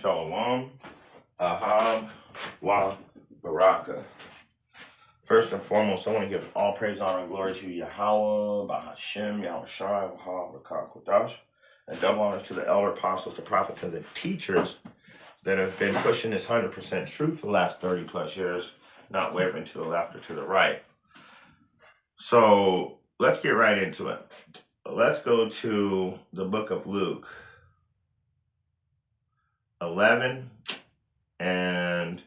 Shalom, Ahab, Wa, Baraka. First and foremost, I want to give all praise, honor, and glory to Yahweh, Bahashem, Yahweh Shai, Wahab, Rakak, Kodash, and double honors to the elder apostles, the prophets, and the teachers that have been pushing this 100% truth for the last 30 plus years, not wavering to the left or to the right. So let's get right into it. Let's go to the book of Luke 11 and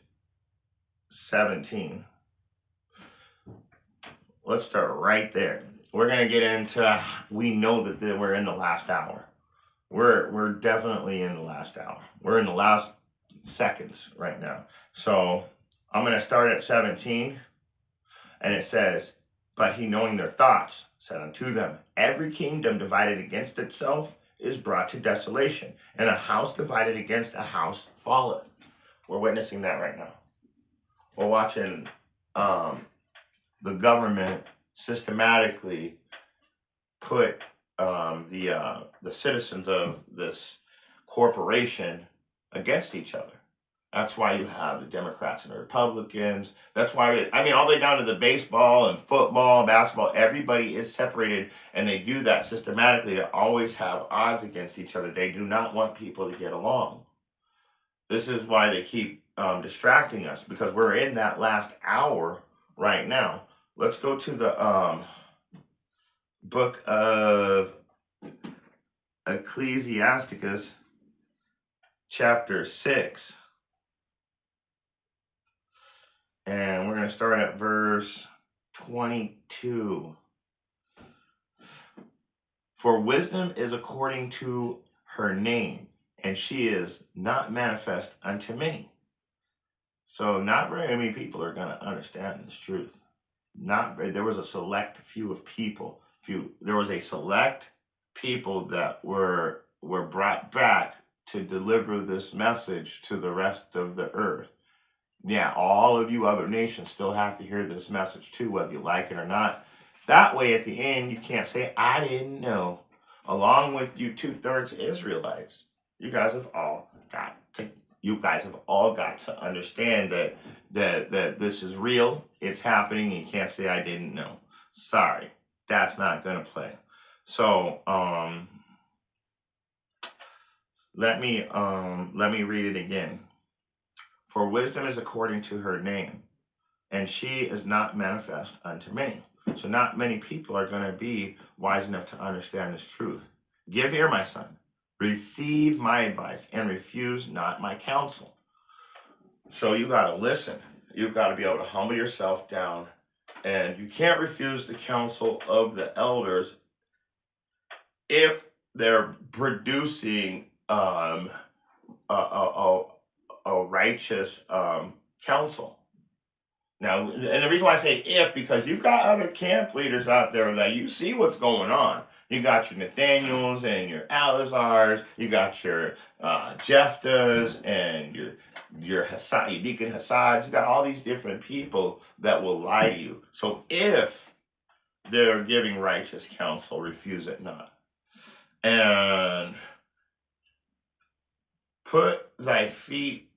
17. Let's start right there. We're going to get into, we know that we're in the last hour. We're definitely in the last hour. We're in the last seconds right now. So I'm going to start at 17. And it says, but he, knowing their thoughts, said unto them, every kingdom divided against itself is brought to desolation, and a house divided against a house falleth. We're witnessing that right now. We're watching the government systematically put the citizens of this corporation against each other. That's why you have the Democrats and the Republicans. That's why, all the way down to the baseball and football, basketball, everybody is separated, and they do that systematically to always have odds against each other. They do not want people to get along. This is why they keep distracting us, because we're in that last hour right now. Let's go to the book of Ecclesiasticus, chapter 6. And we're going to start at verse 22. For wisdom is according to her name, and she is not manifest unto many. So not very many people are going to understand this truth. There was a select few of people. There was a select people that were brought back to deliver this message to the rest of the earth. Yeah, all of you other nations still have to hear this message too, whether you like it or not. That way, at the end, you can't say, I didn't know. Along with you 2/3 Israelites, you guys have all got to understand that this is real, it's happening, and you can't say I didn't know. Sorry, that's not gonna play. So let me read it again. For wisdom is according to her name, and she is not manifest unto many. So not many people are going to be wise enough to understand this truth. Give ear, my son. Receive my advice, and refuse not my counsel. So you got to listen. You've got to be able to humble yourself down, and you can't refuse the counsel of the elders if they're producing a righteous counsel. Now, and the reason why I say if, because you've got other camp leaders out there that you see what's going on. You got your Nathaniels and your Alazars, you got your Jephthahs and your Deacon Hassads. You got all these different people that will lie to you. So if they're giving righteous counsel, refuse it not. And put thy feet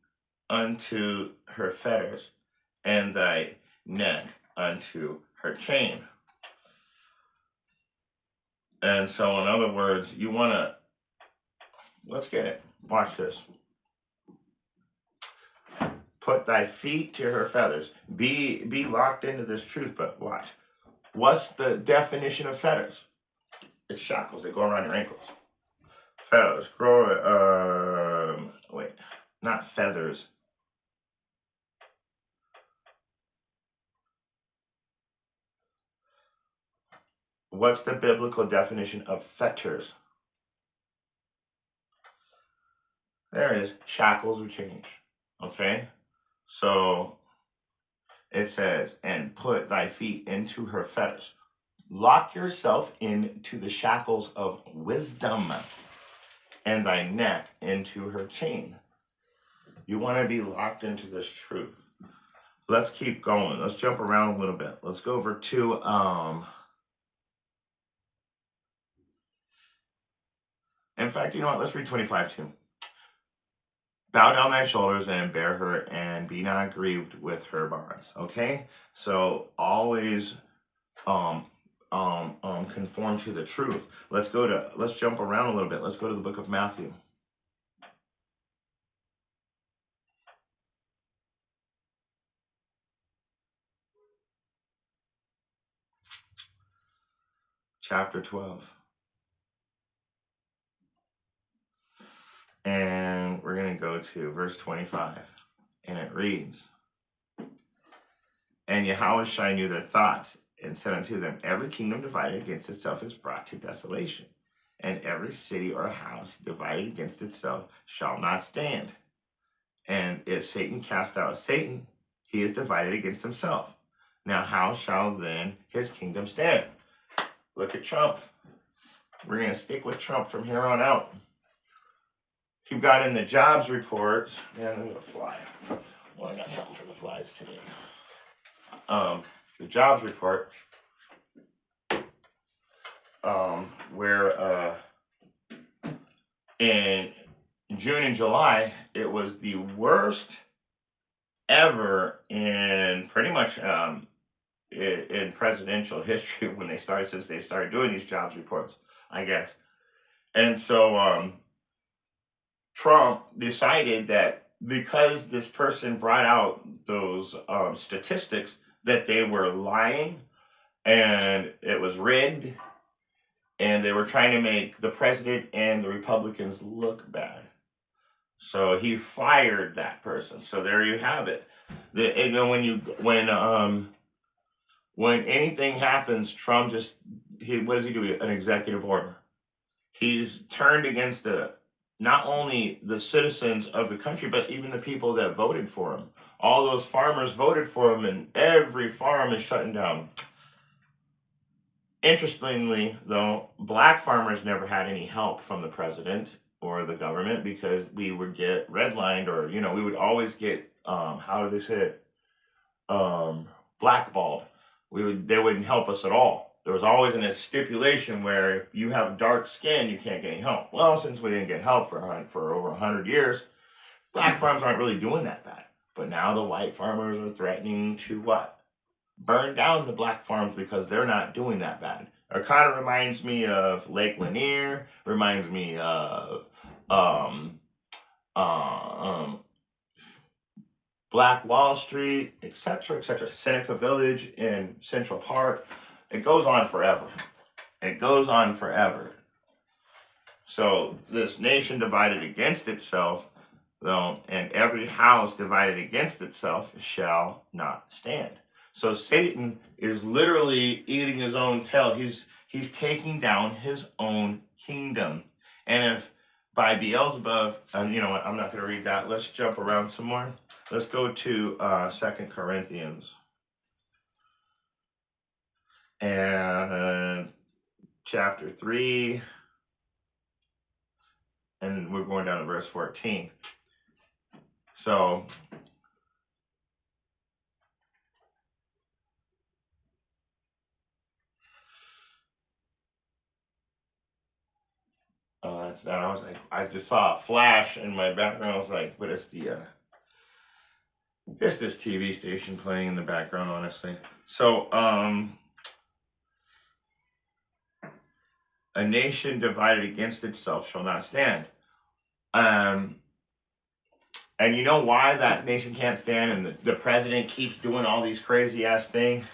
unto her fetters, and thy neck unto her chain. And so, in other words, you want to, let's get it. Watch this. Put thy feet to her feathers. Be locked into this truth, but watch. What's the definition of fetters? It's shackles. They go around your ankles. Feathers. Not feathers. What's the biblical definition of fetters? There it is. Shackles or chains. Okay? So it says, and put thy feet into her fetters. Lock yourself into the shackles of wisdom, and thy neck into her chain. You want to be locked into this truth. Let's keep going. Let's jump around a little bit. Let's go over to in fact, you know what? Let's read 25 too. bow down thy shoulders and bear her, and be not grieved with her bonds. Okay, so always conform to the truth. Let's jump around a little bit. Let's go to the book of Matthew. Chapter 12. And we're going to go to verse 25. And it reads, And Yahushua knew their thoughts, and said unto them, Every kingdom divided against itself is brought to desolation, and every city or house divided against itself shall not stand. And if Satan cast out Satan, he is divided against himself. Now how shall then his kingdom stand? Look at Trump. We're going to stick with Trump from here on out. He got in the jobs report. Man, I'm going to fly. Well, I got something for the flies today. The jobs report, where in June and July, it was the worst ever in pretty much in presidential history since they started doing these jobs reports, I guess. And so Trump decided that because this person brought out those statistics, that they were lying and it was rigged, and they were trying to make the president and the Republicans look bad. So he fired that person. So there you have it. When anything happens, Trump what does he do? An executive order. He's turned against not only the citizens of the country, but even the people that voted for him. All those farmers voted for him, and every farm is shutting down. Interestingly, though, black farmers never had any help from the president or the government, because we would get redlined, or we would always get how do they say it? Blackballed. They wouldn't help us at all. There was always a stipulation where if you have dark skin, you can't get any help. Well, since we didn't get help for over 100 years, black farms aren't really doing that bad. But now the white farmers are threatening to what? Burn down the black farms because they're not doing that bad. It kind of reminds me of Lake Lanier, reminds me of Black Wall Street, etc., etc., Seneca Village in Central Park. It goes on forever. It goes on forever. So this nation divided against itself, though, and every house divided against itself shall not stand. So Satan is literally eating his own tail. He's taking down his own kingdom. And if by Beelzebub, you know what, I'm not going to read that. Let's jump around some more. Let's go to 2 Corinthians. And chapter 3. And we're going down to verse 14. So that's that. I was like, I just saw a flash in my background. I was like, but it's this TV station playing in the background, honestly. So a nation divided against itself shall not stand. And you know why that nation can't stand, and the president keeps doing all these crazy ass things?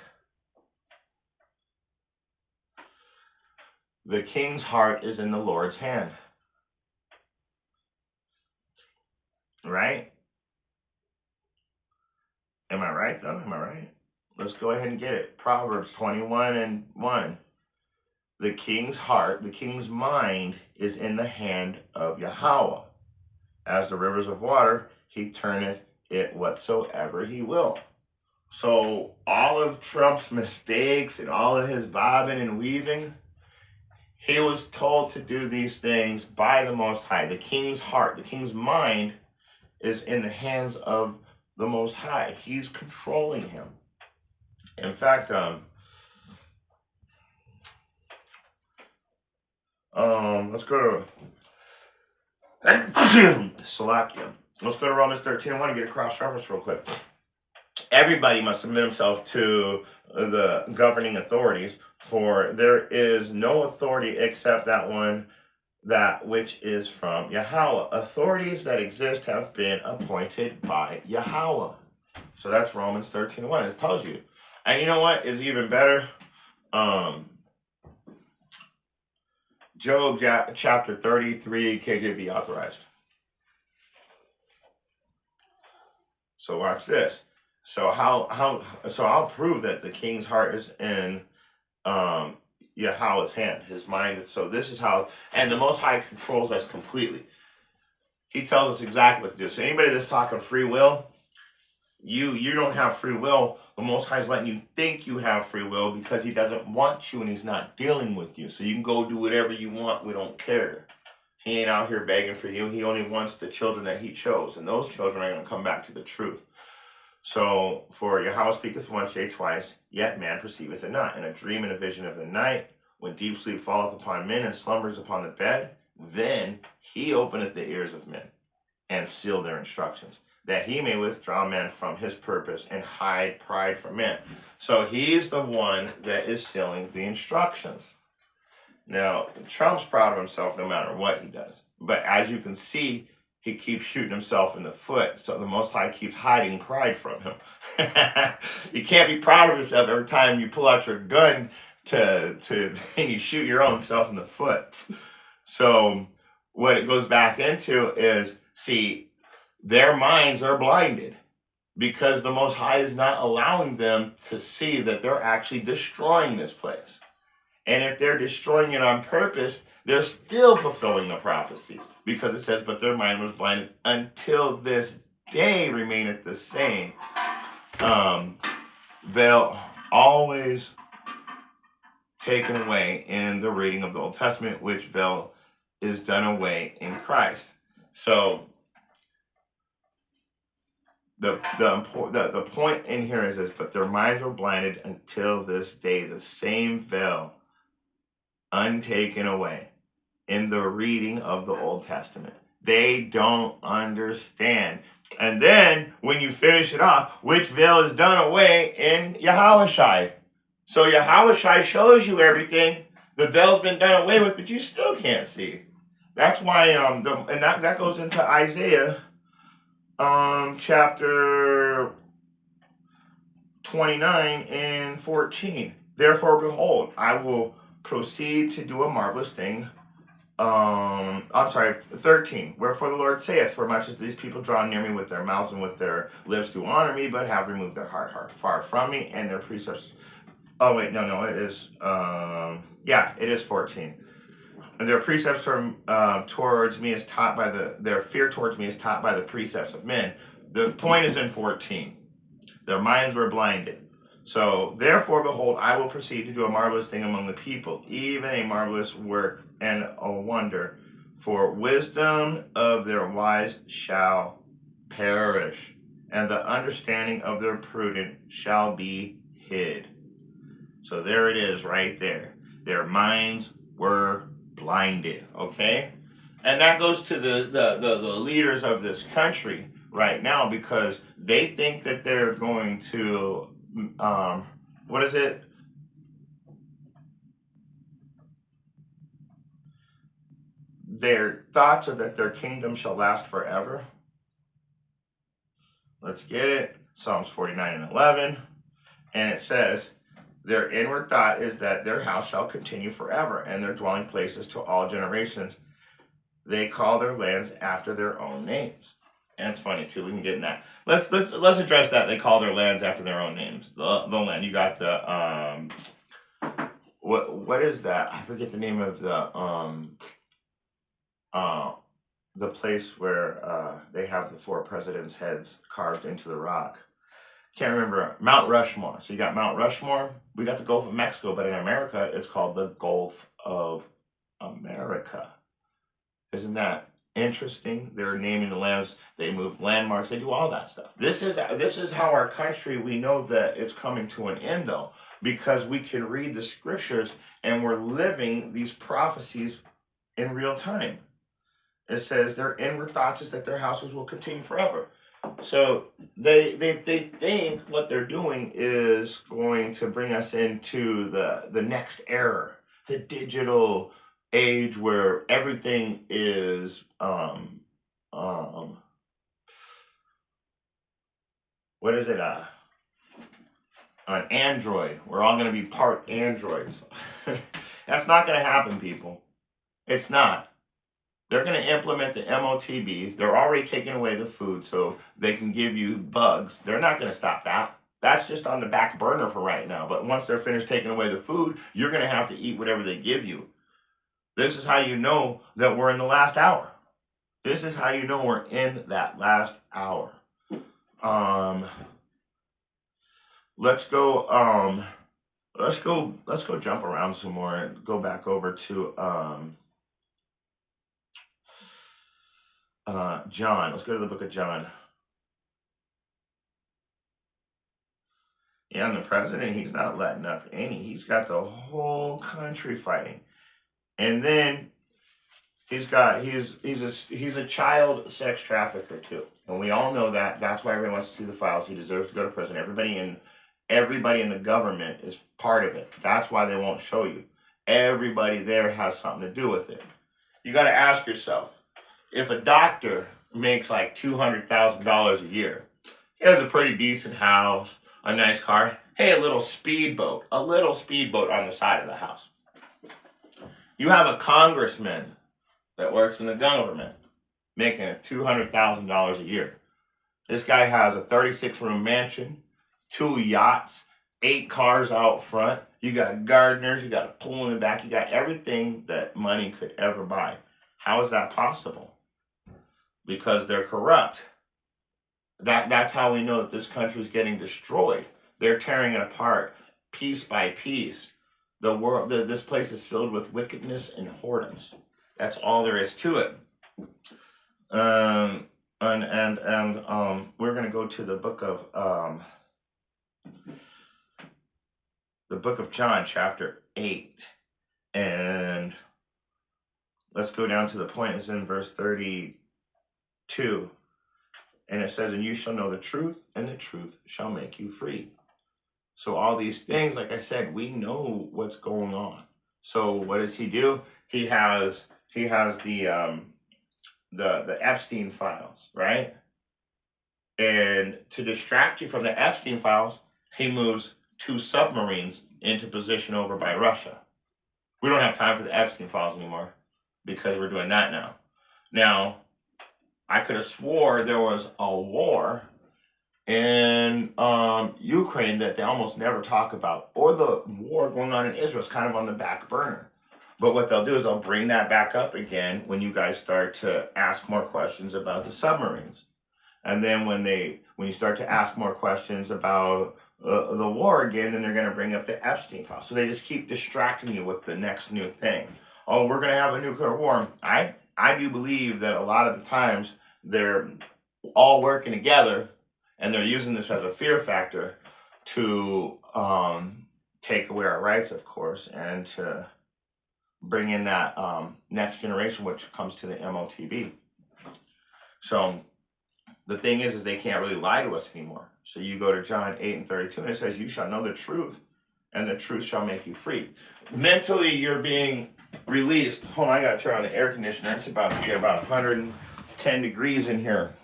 The king's heart is in the Lord's hand. Right? Am I right, though? Am I right? Let's go ahead and get it. Proverbs 21:1. The king's heart, the king's mind is in the hand of Yahweh. As the rivers of water, he turneth it whatsoever he will. So all of Trump's mistakes and all of his bobbing and weaving, he was told to do these things by the Most High. The king's heart, the king's mind is in the hands of the Most High. He's controlling him. In fact, let's go to Salakia. Let's go to Romans 13. I want to get a cross reference real quick. Everybody must submit himself to the governing authorities, for there is no authority except that which is from Yahweh. Authorities that exist have been appointed by Yahweh. So that's Romans 13:1. It tells you. And you know what is even better? Job chapter 33, KJV authorized. So watch this. So I'll prove that the king's heart is in Yahweh's hand, his mind. So this is how, and the Most High controls us completely. He tells us exactly what to do. So anybody that's talking free will, you don't have free will. The Most High is letting you think you have free will because he doesn't want you and he's not dealing with you. So you can go do whatever you want. We don't care. He ain't out here begging for you. He only wants the children that he chose. And those children are going to come back to the truth. So, for Yahweh speaketh once, yea, twice, yet man perceiveth it not. In a dream and a vision of the night, when deep sleep falleth upon men and slumbers upon the bed, then he openeth the ears of men and seal their instructions, that he may withdraw men from his purpose and hide pride from men. So he's the one that is sealing the instructions. Now, Trump's proud of himself no matter what he does. But as you can see, he keeps shooting himself in the foot. So the Most High keeps hiding pride from him. You can't be proud of yourself every time you pull out your gun and you shoot your own self in the foot. So what it goes back into is, see, their minds are blinded because the Most High is not allowing them to see that they're actually destroying this place. And if they're destroying it on purpose, they're still fulfilling the prophecies, because it says, but their mind was blinded until this day remaineth the same. They'll always taken away in the reading of the Old Testament, which veil is done away in Christ. So the point in here is this, but their minds were blinded until this day, the same veil untaken away in the reading of the Old Testament. They don't understand. And then when you finish it off, which veil is done away in Yahushai. So Yahushai shows you everything. The veil's been done away with, but you still can't see. That's why and that goes into Isaiah chapter 29 and 14. Therefore, behold, I will proceed to do a marvelous thing. 13. Wherefore the Lord saith, for much as these people draw near me with their mouths and with their lips do honor me, but have removed their heart far from me, and their precepts. Oh wait, no, it is. It is 14. And their precepts towards me is taught by their fear towards me is taught by the precepts of men. The point is in 14. Their minds were blinded. So, therefore, behold, I will proceed to do a marvelous thing among the people, even a marvelous work and a wonder. For wisdom of their wise shall perish, and the understanding of their prudent shall be hid. So there it is right there. Their minds were blinded, okay? And that goes to the leaders of this country right now, because they think that they're going to what is it? Their thoughts are that their kingdom shall last forever. Let's get it. Psalms 49 and 11. And it says, their inward thought is that their house shall continue forever, and their dwelling places to all generations. They call their lands after their own names. And it's funny too. We can get in that. Let's address that. They call their lands after their own names. The land. You got the what is that? I forget the name of the place where they have the 4 presidents' heads carved into the rock. Can't remember. Mount Rushmore. So you got Mount Rushmore. We got the Gulf of Mexico, but in America, it's called the Gulf of America. Isn't that interesting? They're naming the lands. They move landmarks. They do all that stuff. This is how our country, we know that it's coming to an end, though, because we can read the scriptures and we're living these prophecies in real time. It says their inward thoughts is that their houses will continue forever. So they think what they're doing is going to bring us into the next era, the digital age where everything is um what is it on Android. We're all going to be part androids. That's not going to happen, people. It's not. They're going to implement the MOTB. They're already taking away the food so they can give you bugs. They're not going to stop that. That's just on the back burner for right now. But once they're finished taking away the food, you're going to have to eat whatever they give you. This is how you know that we're in the last hour. This is how you know we're in that last hour. Let's go jump around some more and go back over to John. Let's go to the book of John. Yeah, and the president, he's not letting up any. He's got the whole country fighting. And then he's a child sex trafficker too. And we all know that. That's why everyone wants to see the files. He deserves to go to prison. Everybody in the government is part of it. That's why they won't show you. Everybody there has something to do with it. You got to ask yourself, if a doctor makes like $200,000 a year, he has a pretty decent house, a nice car, hey, a little speedboat on the side of the house. You have a congressman that works in the government making $200,000 a year. This guy has a 36-room mansion, 2 yachts, 8 cars out front. You got gardeners, you got a pool in the back, you got everything that money could ever buy. How is that possible? Because they're corrupt. That's how we know that this country is getting destroyed. They're tearing it apart piece by piece. This place is filled with wickedness and whoredoms. That's all there is to it. And we're gonna go to the book of John, chapter 8, and let's go down to the point. It's in verse 32. And it says, and you shall know the truth, and the truth shall make you free. So all these things, like I said, we know what's going on. So what does he do? He has the Epstein files, right? And to distract you from the Epstein files, he moves 2 submarines into position over by Russia. We don't have time for the Epstein files anymore because we're doing that now. Now, I could have swore there was a war in Ukraine that they almost never talk about, or the war going on in Israel is kind of on the back burner. But what they'll do is they'll bring that back up again when you guys start to ask more questions about the submarines. And then when you start to ask more questions about the war again, then they're going to bring up the Epstein file. So they just keep distracting you with the next new thing. Oh, we're going to have a nuclear war. I do believe that a lot of the times they're all working together and they're using this as a fear factor to take away our rights, of course, and to bring in that next generation, which comes to the MOTB. So the thing is they can't really lie to us anymore. So you go to John 8 and 32, and it says, you shall know the truth, and the truth shall make you free. Mentally, you're being released. Hold on, I got to turn on the air conditioner. It's about to get about 110 degrees in here.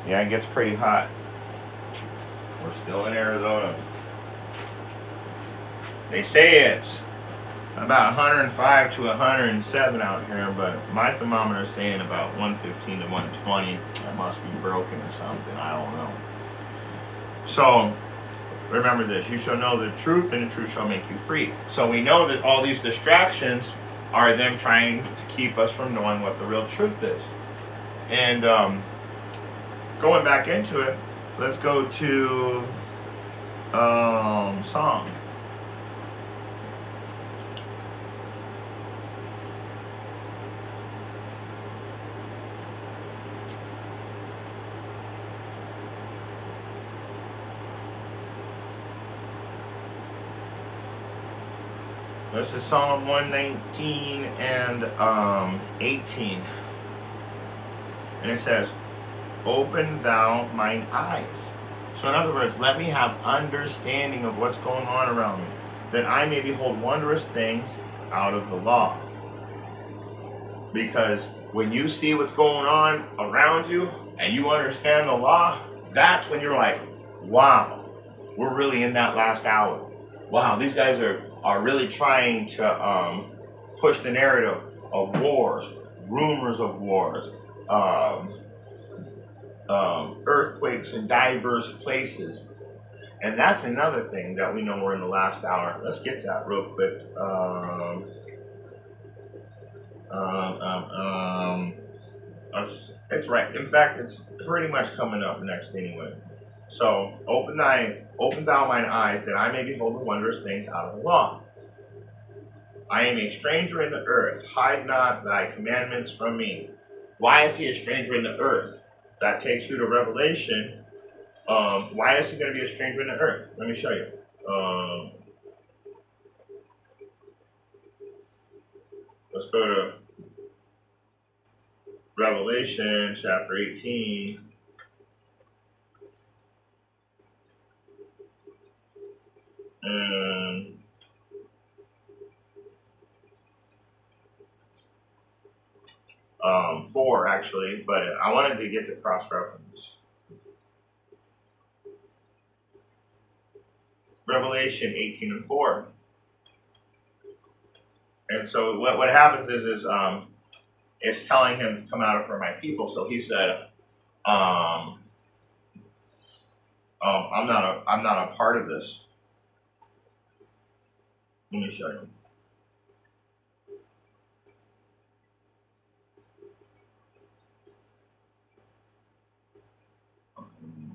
Yeah, it gets pretty hot. We're still in Arizona. They say it's about 105 to 107 out here, but my thermometer is saying about 115 to 120. That must be broken or something. I don't know. So remember this: you shall know the truth, and the truth shall make you free. So we know that all these distractions are them trying to keep us from knowing what the real truth is. And going back into it, let's go to Psalm. This is Psalm 119 and 18. And it says, open thou mine eyes. So in other words, let me have understanding of what's going on around me, that I may behold wondrous things out of the law. Because when you see what's going on around you and you understand the law, that's when you're like, wow, we're really in that last hour. Wow, these guys are really trying to push the narrative of wars, rumors of wars, earthquakes in diverse places. And that's another thing that we know we're in the last hour. Let's get that real quick. It's right. In fact, it's pretty much coming up next anyway. So, open thou mine eyes, that I may behold the wondrous things out of the law. I am a stranger in the earth. Hide not thy commandments from me. Why is he a stranger in the earth? That takes you to Revelation. Why is he going to be a stranger in the earth? Let me show you. Let's go to Revelation chapter 18. And 4 actually, but I wanted to get the cross-reference. Revelation 18 and 4. And so what happens is it's telling him to come out of her my people. So he said, I'm not a part of this. Let me show you.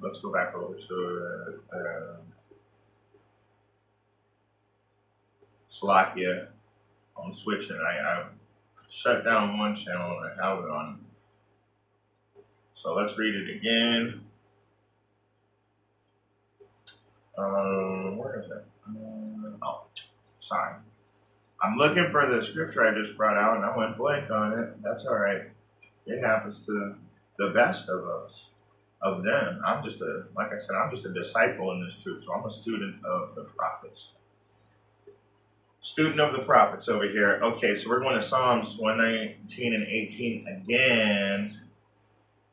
Let's go back over to Slovakia. I'm switching. I shut down one channel and I have it on. So let's read it again. Where is it? Oh, sorry. I'm looking for the scripture I just brought out and I went blank on it. That's all right. It happens to the best of us, of them. Like I said, I'm just a disciple in this truth. So I'm a student of the prophets. Student of the prophets over here. Okay, so we're going to Psalms 119 and 18 again.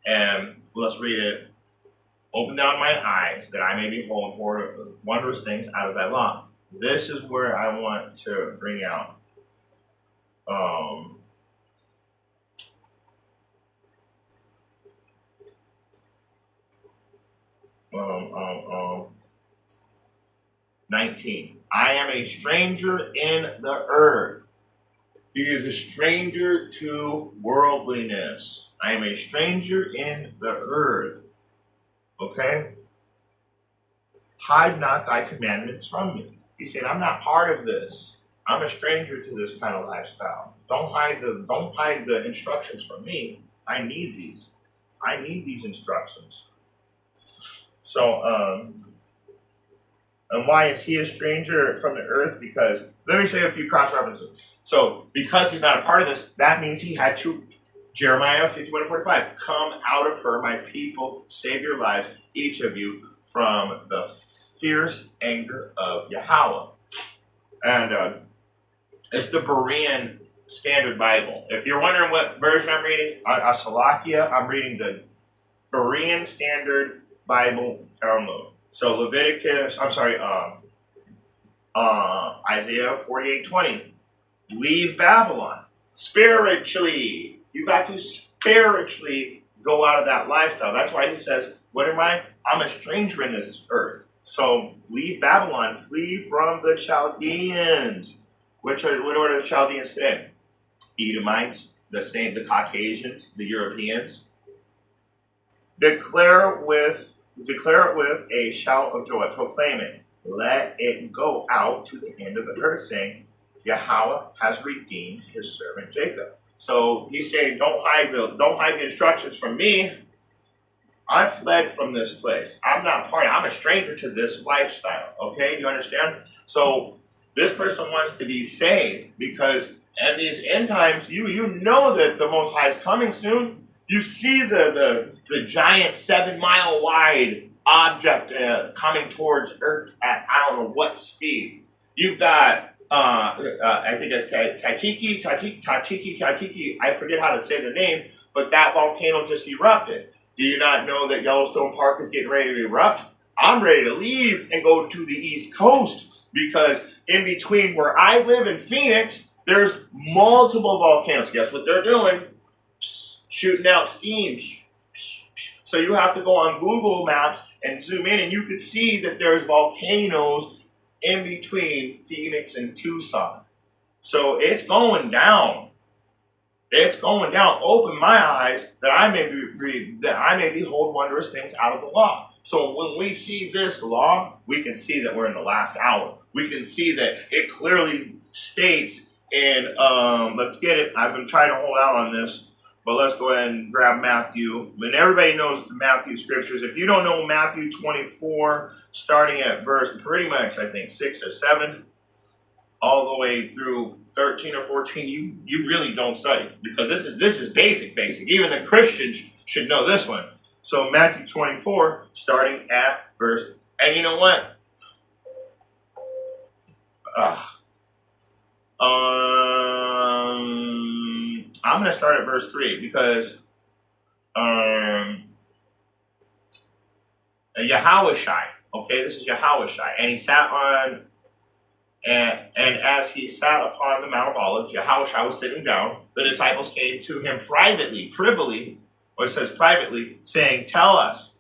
And let's read it. Open down my eyes, that I may behold wondrous things out of thy law. This is where I want to bring out 19. I am a stranger in the earth. He is a stranger to worldliness. I am a stranger in the earth. Okay? Hide not thy commandments from me. He said, I'm not part of this. I'm a stranger to this kind of lifestyle. Don't hide the instructions from me. I need these. I need these instructions. So, and why is he a stranger from the earth? Because, let me show you a few cross references. So, because he's not a part of this, that means he had to, Jeremiah 51:45, come out of her, my people, save your lives, each of you, from the fierce anger of Yahweh. And it's the Berean Standard Bible. If you're wondering what version I'm reading, Slovakia, I'm reading the Berean Standard Bible download. So Isaiah 48:20. Leave Babylon. Spiritually. You got to spiritually go out of that lifestyle. That's why he says, what am I? I'm a stranger in this earth. So leave Babylon. Flee from the Chaldeans. What are the Chaldeans today? Edomites, the Caucasians, the Europeans. Declare it with a shout of joy. Proclaim it. Let it go out to the end of the earth, saying, Yahweh has redeemed his servant Jacob. So he's saying, don't hide the instructions from me. I fled from this place. I'm not part. I'm a stranger to this lifestyle. Okay, you understand? So This person wants to be saved because at these end times, you know that the Most High is coming soon. You see the giant 7 mile wide object coming towards Earth at I don't know what speed. You've got I think it's Tatiki. I forget how to say the name, but that volcano just erupted. Do you not know that Yellowstone Park is getting ready to erupt? I'm ready to leave and go to the East Coast because in between where I live in Phoenix, there's multiple volcanoes. Guess what they're doing? Shooting out steam. So you have to go on Google Maps and zoom in, and you could see that there's volcanoes in between Phoenix and Tucson. So it's going down. It's going down. Open my eyes that I may behold wondrous things out of the law. So when we see this law, we can see that we're in the last hour. We can see that it clearly states in let's get it. I've been trying to hold out on this, but let's go ahead and grab Matthew. And everybody knows the Matthew scriptures. If you don't know Matthew 24, starting at verse pretty much I think 6 or 7, all the way through 13 or 14, you really don't study because this is basic. Even the Christians should know this one. So Matthew 24, starting at verse, and you know what? I'm going to start at verse 3 because Yahushai, okay, this is Yahushai, and he sat on, and as he sat upon the Mount of Olives, Yahushua was sitting down. The disciples came to him privily, or it says privately, saying, "Tell us,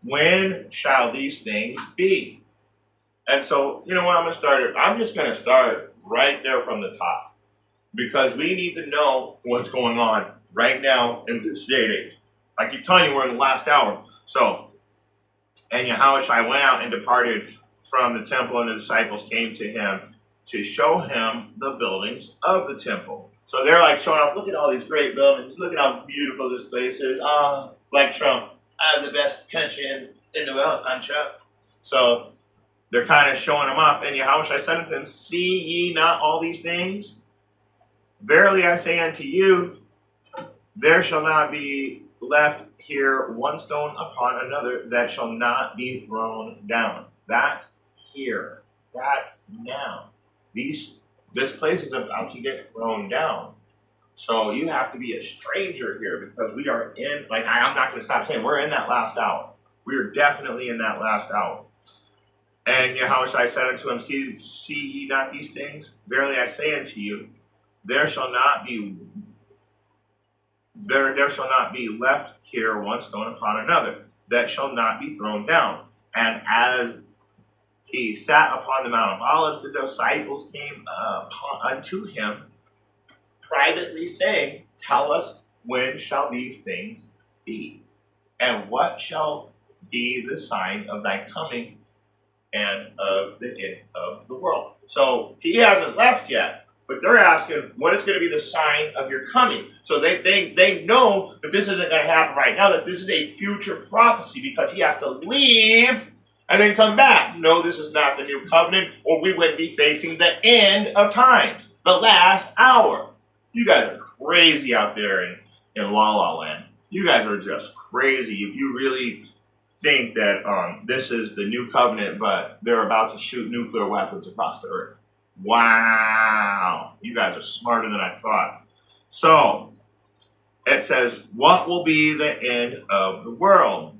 when shall these things be?" And so, you know what, I'm just going to start right there from the top. Because we need to know what's going on right now in this day and age. I keep telling you, we're in the last hour. So, and Yahushua went out and departed from the temple, and the disciples came to him to show him the buildings of the temple. So they're like showing off, look at all these great buildings, look at how beautiful this place is. Like Trump, I have the best country in the world, I'm Trump. So they're kind of showing him off, and Yahushua said unto them, "See ye not all these things? Verily I say unto you, there shall not be left here one stone upon another that shall not be thrown down." That's here. That's now. This place is about to get thrown down. So you have to be a stranger here because we are in, like I'm not going to stop saying, we're in that last hour. We are definitely in that last hour. And Yahushua said unto him, See ye not these things? Verily I say unto you, there shall not be left here one stone upon another that shall not be thrown down. And as he sat upon the Mount of Olives, the disciples came unto him privately, saying, "Tell us, when shall these things be? And what shall be the sign of thy coming and of the end of the world?" So he hasn't left yet, but they're asking, what is going to be the sign of your coming? So they know that this isn't going to happen right now, that this is a future prophecy because he has to leave and then come back. No, this is not the new covenant, or we wouldn't be facing the end of times, the last hour. You guys are crazy out there in La La Land. You guys are just crazy if you really think that this is the new covenant, but they're about to shoot nuclear weapons across the earth. Wow. You guys are smarter than I thought. So, it says, what will be the end of the world?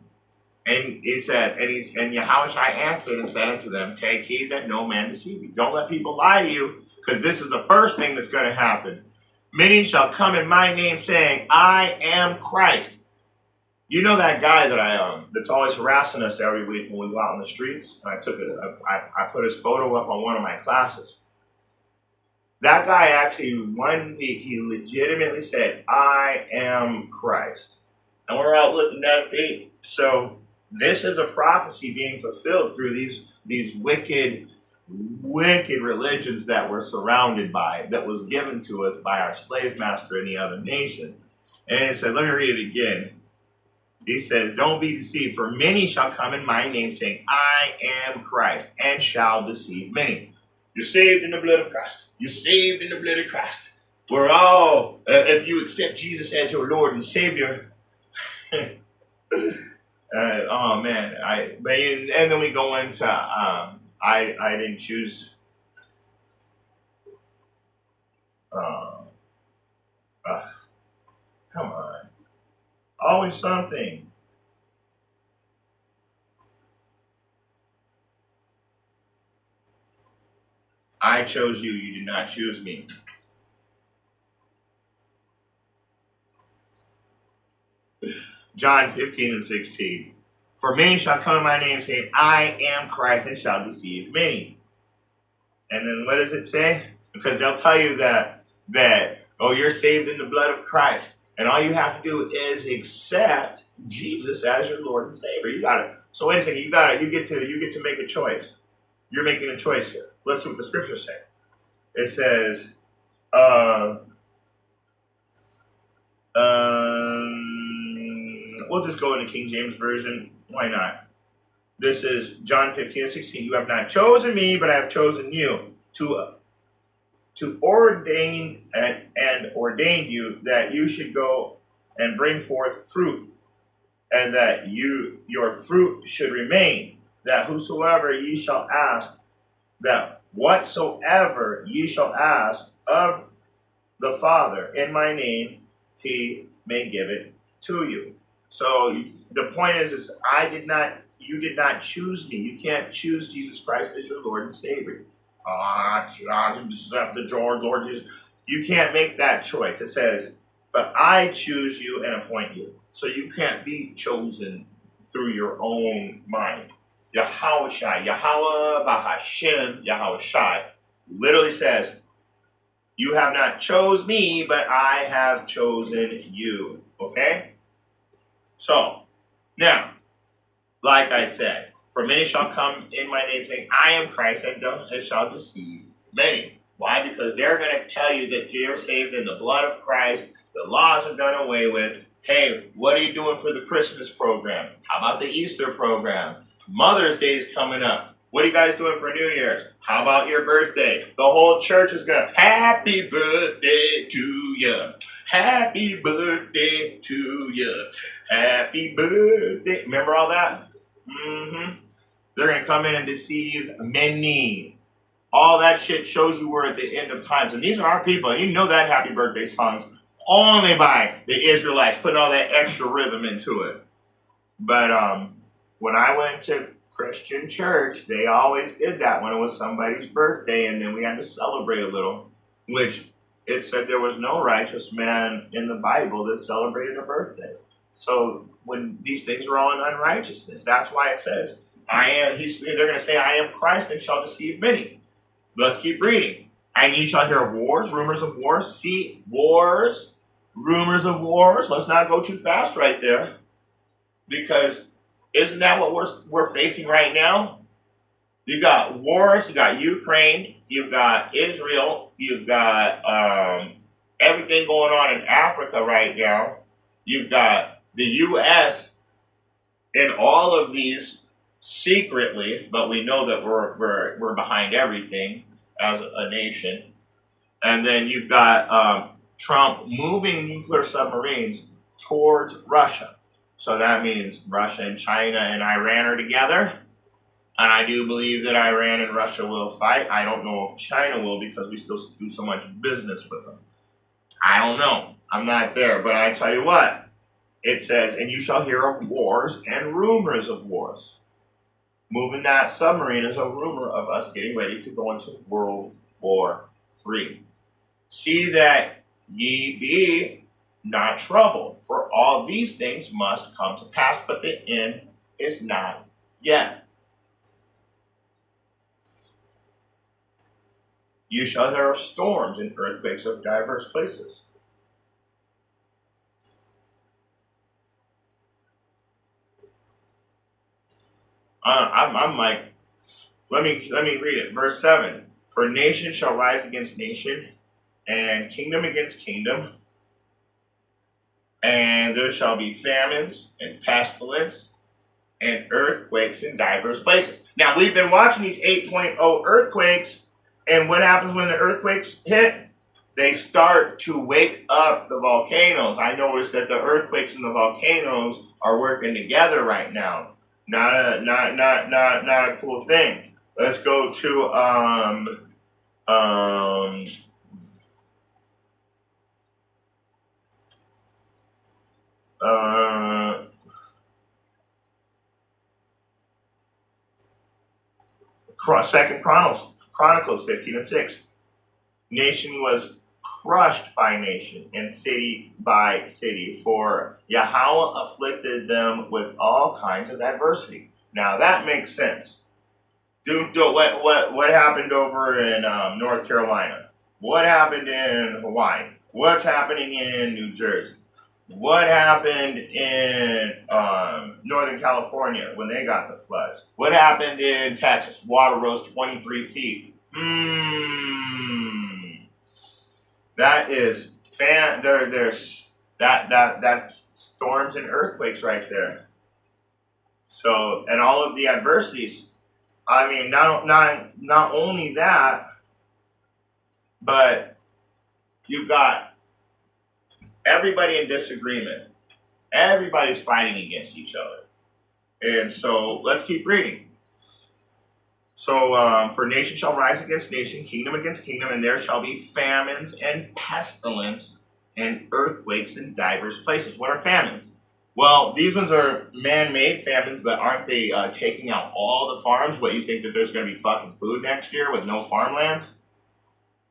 And he said, and Yahushua answered and said unto them, "Take heed that no man deceive you." Don't let people lie to you, because this is the first thing that's going to happen. "Many shall come in my name, saying, I am Christ." You know that guy that that's always harassing us every week when we go out in the streets? And I put his photo up on one of my classes. That guy actually, one week, he legitimately said, "I am Christ." And we're out looking at it. So this is a prophecy being fulfilled through these wicked religions that we're surrounded by, that was given to us by our slave master in the other nations. And it said, let me read it again. He says, "Don't be deceived, for many shall come in my name, saying, I am Christ, and shall deceive many." You're saved in the blood of Christ. You're saved in the blood of Christ. We're all, if you accept Jesus as your Lord and Savior, oh man, and then we go into, I didn't choose, come on, always something. I chose you, you did not choose me. John 15:16. For many shall come in my name, saying, I am Christ, and shall deceive many. And then what does it say? Because they'll tell you that oh, you're saved in the blood of Christ, and all you have to do is accept Jesus as your Lord and Savior. You got it. So wait a second, you get to make a choice. You're making a choice here. Let's see what the scriptures say. It says, we'll just go into King James Version. Why not? This is John 15:16. You have not chosen me, but I have chosen you to ordain and ordained you that you should go and bring forth fruit, and that your fruit should remain, that whosoever ye shall ask, that whatsoever ye shall ask of the Father in my name, he may give it to you. So the point is you did not choose me. You can't choose Jesus Christ as your Lord and Savior. The Lord Jesus. You can't make that choice. It says, but I choose you and appoint you. So you can't be chosen through your own mind. Yahweh Bahashem, Yahweh Shai, literally says, you have not chose me, but I have chosen you. Okay? So, now, like I said, for many shall come in my name saying, I am Christ, and shall deceive many. Why? Because they're going to tell you that you're saved in the blood of Christ, the laws are done away with. Hey, what are you doing for the Christmas program? How about the Easter program? Mother's Day is coming up. What are you guys doing for New Year's? How about your birthday? The whole church is going to, happy birthday to you. Happy birthday to you. Happy birthday. Remember all that? Mm-hmm. They're going to come in and deceive many. All that shit shows you we're at the end of times. And these are our people. And you know that happy birthday song's only by the Israelites, putting all that extra rhythm into it. But when I went to Christian church, they always did that when it was somebody's birthday, and then we had to celebrate a little, which it said there was no righteous man in the Bible that celebrated a birthday. So when these things are all in unrighteousness, that's why it says, they're going to say, I am Christ, and shall deceive many. Let's keep reading. And ye shall hear of wars, rumors of wars. See, wars, rumors of wars. Let's not go too fast right there, because isn't that what we're facing right now? You got wars, you got Ukraine, you've got Israel, you've got everything going on in Africa right now. You've got the U.S. in all of these secretly, but we know that we're behind everything as a nation. And then you've got Trump moving nuclear submarines towards Russia. So that means Russia and China and Iran are together. And I do believe that Iran and Russia will fight. I don't know if China will, because we still do so much business with them. I don't know. I'm not there. But I tell you what, it says, and you shall hear of wars and rumors of wars. Moving that submarine is a rumor of us getting ready to go into World War III. See that ye be not troubled, for all these things must come to pass, but the end is not yet. You shall hear of storms and earthquakes of diverse places. I'm like, let me read it. Verse 7. For nation shall rise against nation, and kingdom against kingdom. And there shall be famines and pestilence and earthquakes in diverse places. Now, we've been watching these 8.0 earthquakes And what happens when the earthquakes hit? They start to wake up the volcanoes. I noticed that the earthquakes and the volcanoes are working together right now. Not a cool thing. Let's go to um uh Second Chronicles 15:6. Nation was crushed by nation and city by city, for Yahweh afflicted them with all kinds of adversity. Now that makes sense. What happened over in North Carolina? What happened in Hawaii? What's happening in New Jersey? What happened in Northern California when they got the floods? What happened in Texas? Water rose 23 feet. That is that's storms and earthquakes right there. So, and all of the adversities. I mean, not only that, but you've got everybody in disagreement. Everybody's fighting against each other. And so let's keep reading. So, for nation shall rise against nation, kingdom against kingdom, and there shall be famines and pestilence and earthquakes in divers places. What are famines? Well, these ones are man-made famines, but aren't they taking out all the farms? What, you think that there's going to be fucking food next year with no farmlands?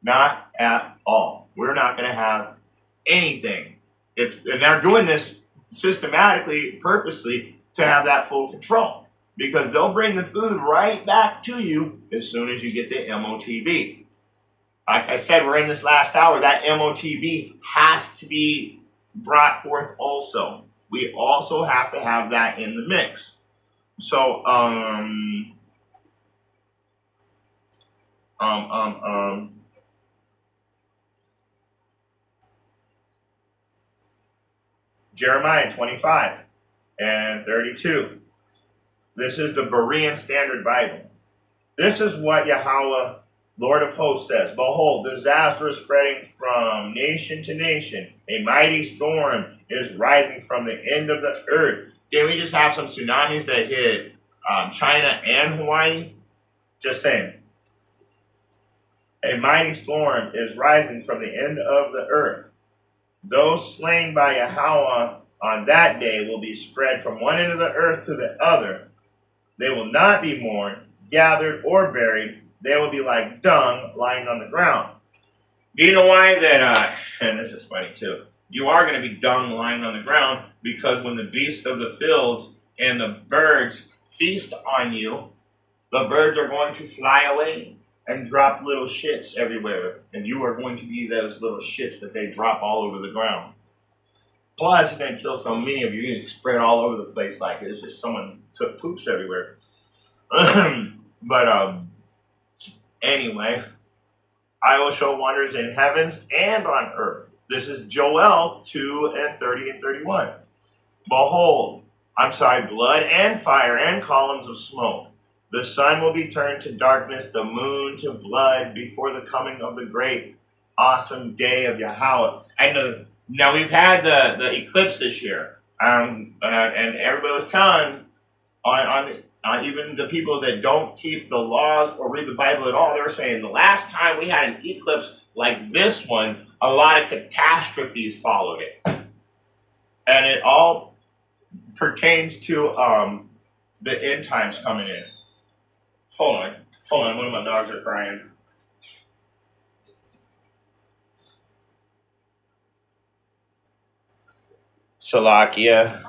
Not at all. We're not going to have anything. And they're doing this systematically, purposely, to have that full control. Because they'll bring the food right back to you as soon as you get the MOTB. Like I said, we're in this last hour. That MOTB has to be brought forth also. We also have to have that in the mix. So, Jeremiah 25:32. This is the Berean Standard Bible. This is what Yahweh, Lord of hosts, says. Behold, disaster is spreading from nation to nation. A mighty storm is rising from the end of the earth. Did we just have some tsunamis that hit China and Hawaii? Just saying. A mighty storm is rising from the end of the earth. Those slain by Yahweh on that day will be spread from one end of the earth to the other. They will not be mourned, gathered, or buried. They will be like dung lying on the ground. Do you know why that, and this is funny too, you are going to be dung lying on the ground, because when the beasts of the fields and the birds feast on you, the birds are going to fly away and drop little shits everywhere, and you are going to be those little shits that they drop all over the ground. Plus, it's going to kill so many of you, you're going to spread all over the place like it's just someone took poops everywhere. But anyway, I will show wonders in heavens and on earth. This is Joel 2:30 and 31. Behold, blood and fire and columns of smoke. The sun will be turned to darkness, the moon to blood before the coming of the great, awesome day of Yahweh. And now we've had the eclipse this year, and everybody was telling on even the people that don't keep the laws or read the Bible at all, they were saying the last time we had an eclipse like this one, a lot of catastrophes followed it, and it all pertains to the end times coming in. Hold on, one of my dogs are crying. Salakia.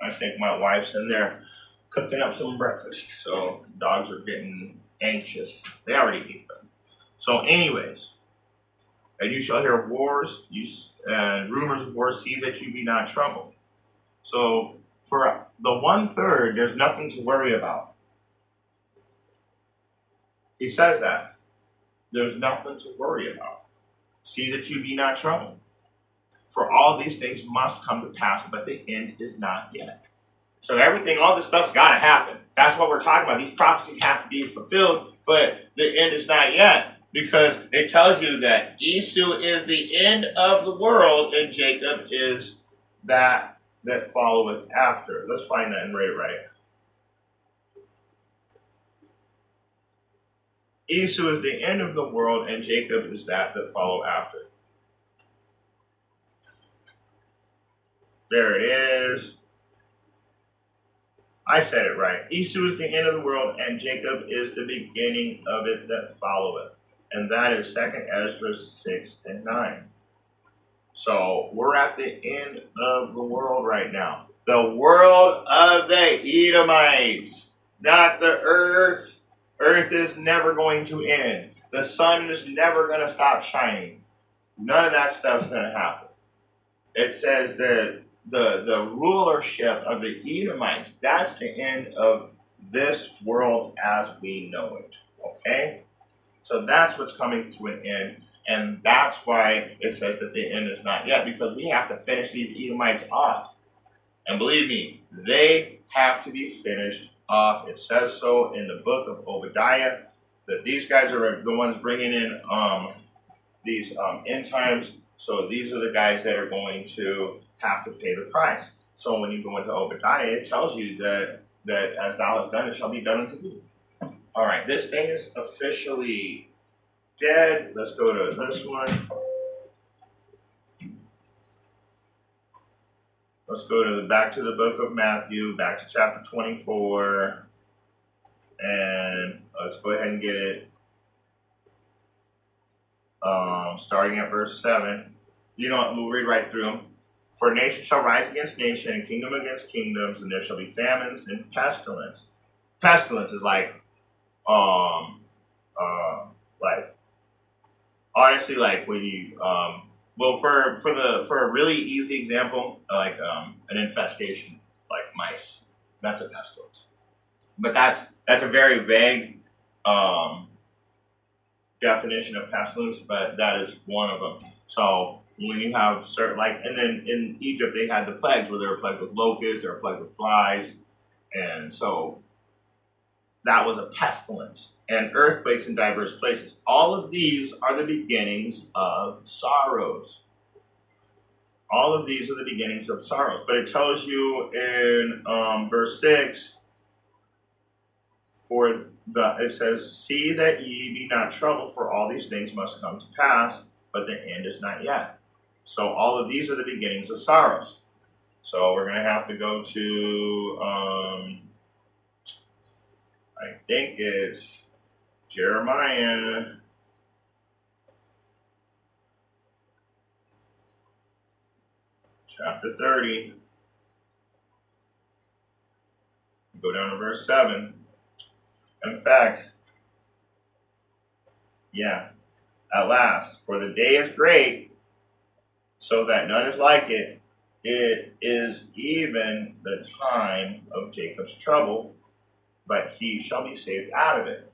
I think my wife's in there cooking up some breakfast, so dogs are getting anxious. They already eat them. So anyways, and you shall hear of wars and rumors of wars, see that you be not troubled. So for the 1/3, there's nothing to worry about. He says that. There's nothing to worry about. See that you be not troubled. For all these things must come to pass, but the end is not yet. So everything, all this stuff's got to happen. That's what we're talking about. These prophecies have to be fulfilled, but the end is not yet, because it tells you that Esau is the end of the world and Jacob is that followeth after. Let's find that and read it right. Esau is the end of the world and Jacob is that follow after. There it is. I said it right. Esau is the end of the world, and Jacob is the beginning of it that followeth. And that is 2nd Ezra 6 and 9. So we're at the end of the world right now. The world of the Edomites, not the earth. Earth is never going to end. The sun is never going to stop shining. None of that stuff's going to happen. It says that the rulership of the Edomites, that's the end of this world as we know it. Okay? So that's what's coming to an end. And that's why it says that the end is not yet, because we have to finish these Edomites off. And believe me, they have to be finished off. It says so in the book of Obadiah, that these guys are the ones bringing in these end times. So these are the guys that are going to have to pay the price. So when you go into Obadiah, it tells you that as thou hast done, it shall be done unto thee. All right, this thing is officially dead. Let's go to this one. Let's go to back to the book of Matthew, back to chapter 24, and let's go ahead and get it. Starting at verse 7. You know what? We'll read right through them. For nation shall rise against nation, and kingdom against kingdoms, and there shall be famines and pestilence. Pestilence is like honestly, like when you well, for a really easy example, like an infestation, like mice, that's a pestilence. But that's a very vague definition of pestilence, but that is one of them. So when you have certain, like, and then in Egypt they had the plagues where they were plagued with locusts, they were plagued with flies, and so that was a pestilence. And earthquakes in diverse places. All of these are the beginnings of sorrows. All of these are the beginnings of sorrows. But it tells you in verse 6, it says, see that ye be not troubled, for all these things must come to pass, but the end is not yet. So all of these are the beginnings of sorrows. So we're going to have to go to, I think it's Jeremiah chapter 30. Go down to verse 7. In fact, yeah, at last, for the day is great, so that none is like it. It is even the time of Jacob's trouble, but he shall be saved out of it.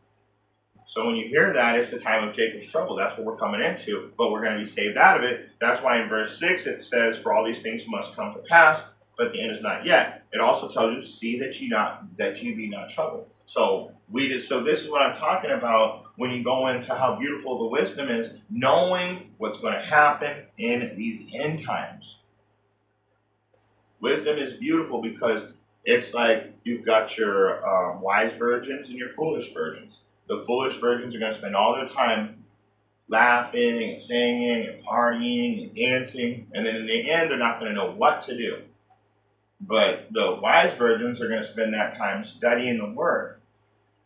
So when you hear that, it's the time of Jacob's trouble. That's what we're coming into, but we're going to be saved out of it. That's why in verse 6 it says, for all these things must come to pass, but the end is not yet. It also tells you, see that you be not troubled. So this is what I'm talking about when you go into how beautiful the wisdom is, knowing what's going to happen in these end times. Wisdom is beautiful because it's like you've got your wise virgins and your foolish virgins. The foolish virgins are going to spend all their time laughing and singing and partying and dancing, and then in the end, they're not going to know what to do. But the wise virgins are going to spend that time studying the Word.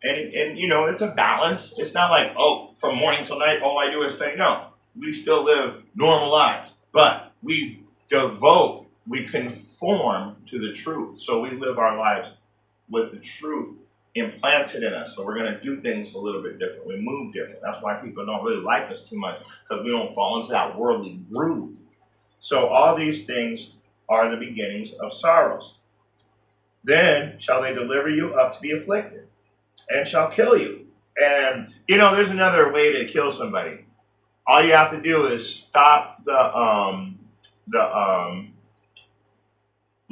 And you know, it's a balance. It's not like, oh, from morning till night, all I do is study. No, we still live normal lives, but we conform to the truth. So we live our lives with the truth implanted in us. So we're going to do things a little bit different. We move different. That's why people don't really like us too much, because we don't fall into that worldly groove. So all these things are the beginnings of sorrows. Then shall they deliver you up to be afflicted, and shall kill you. And, you know, there's another way to kill somebody. All you have to do is stop the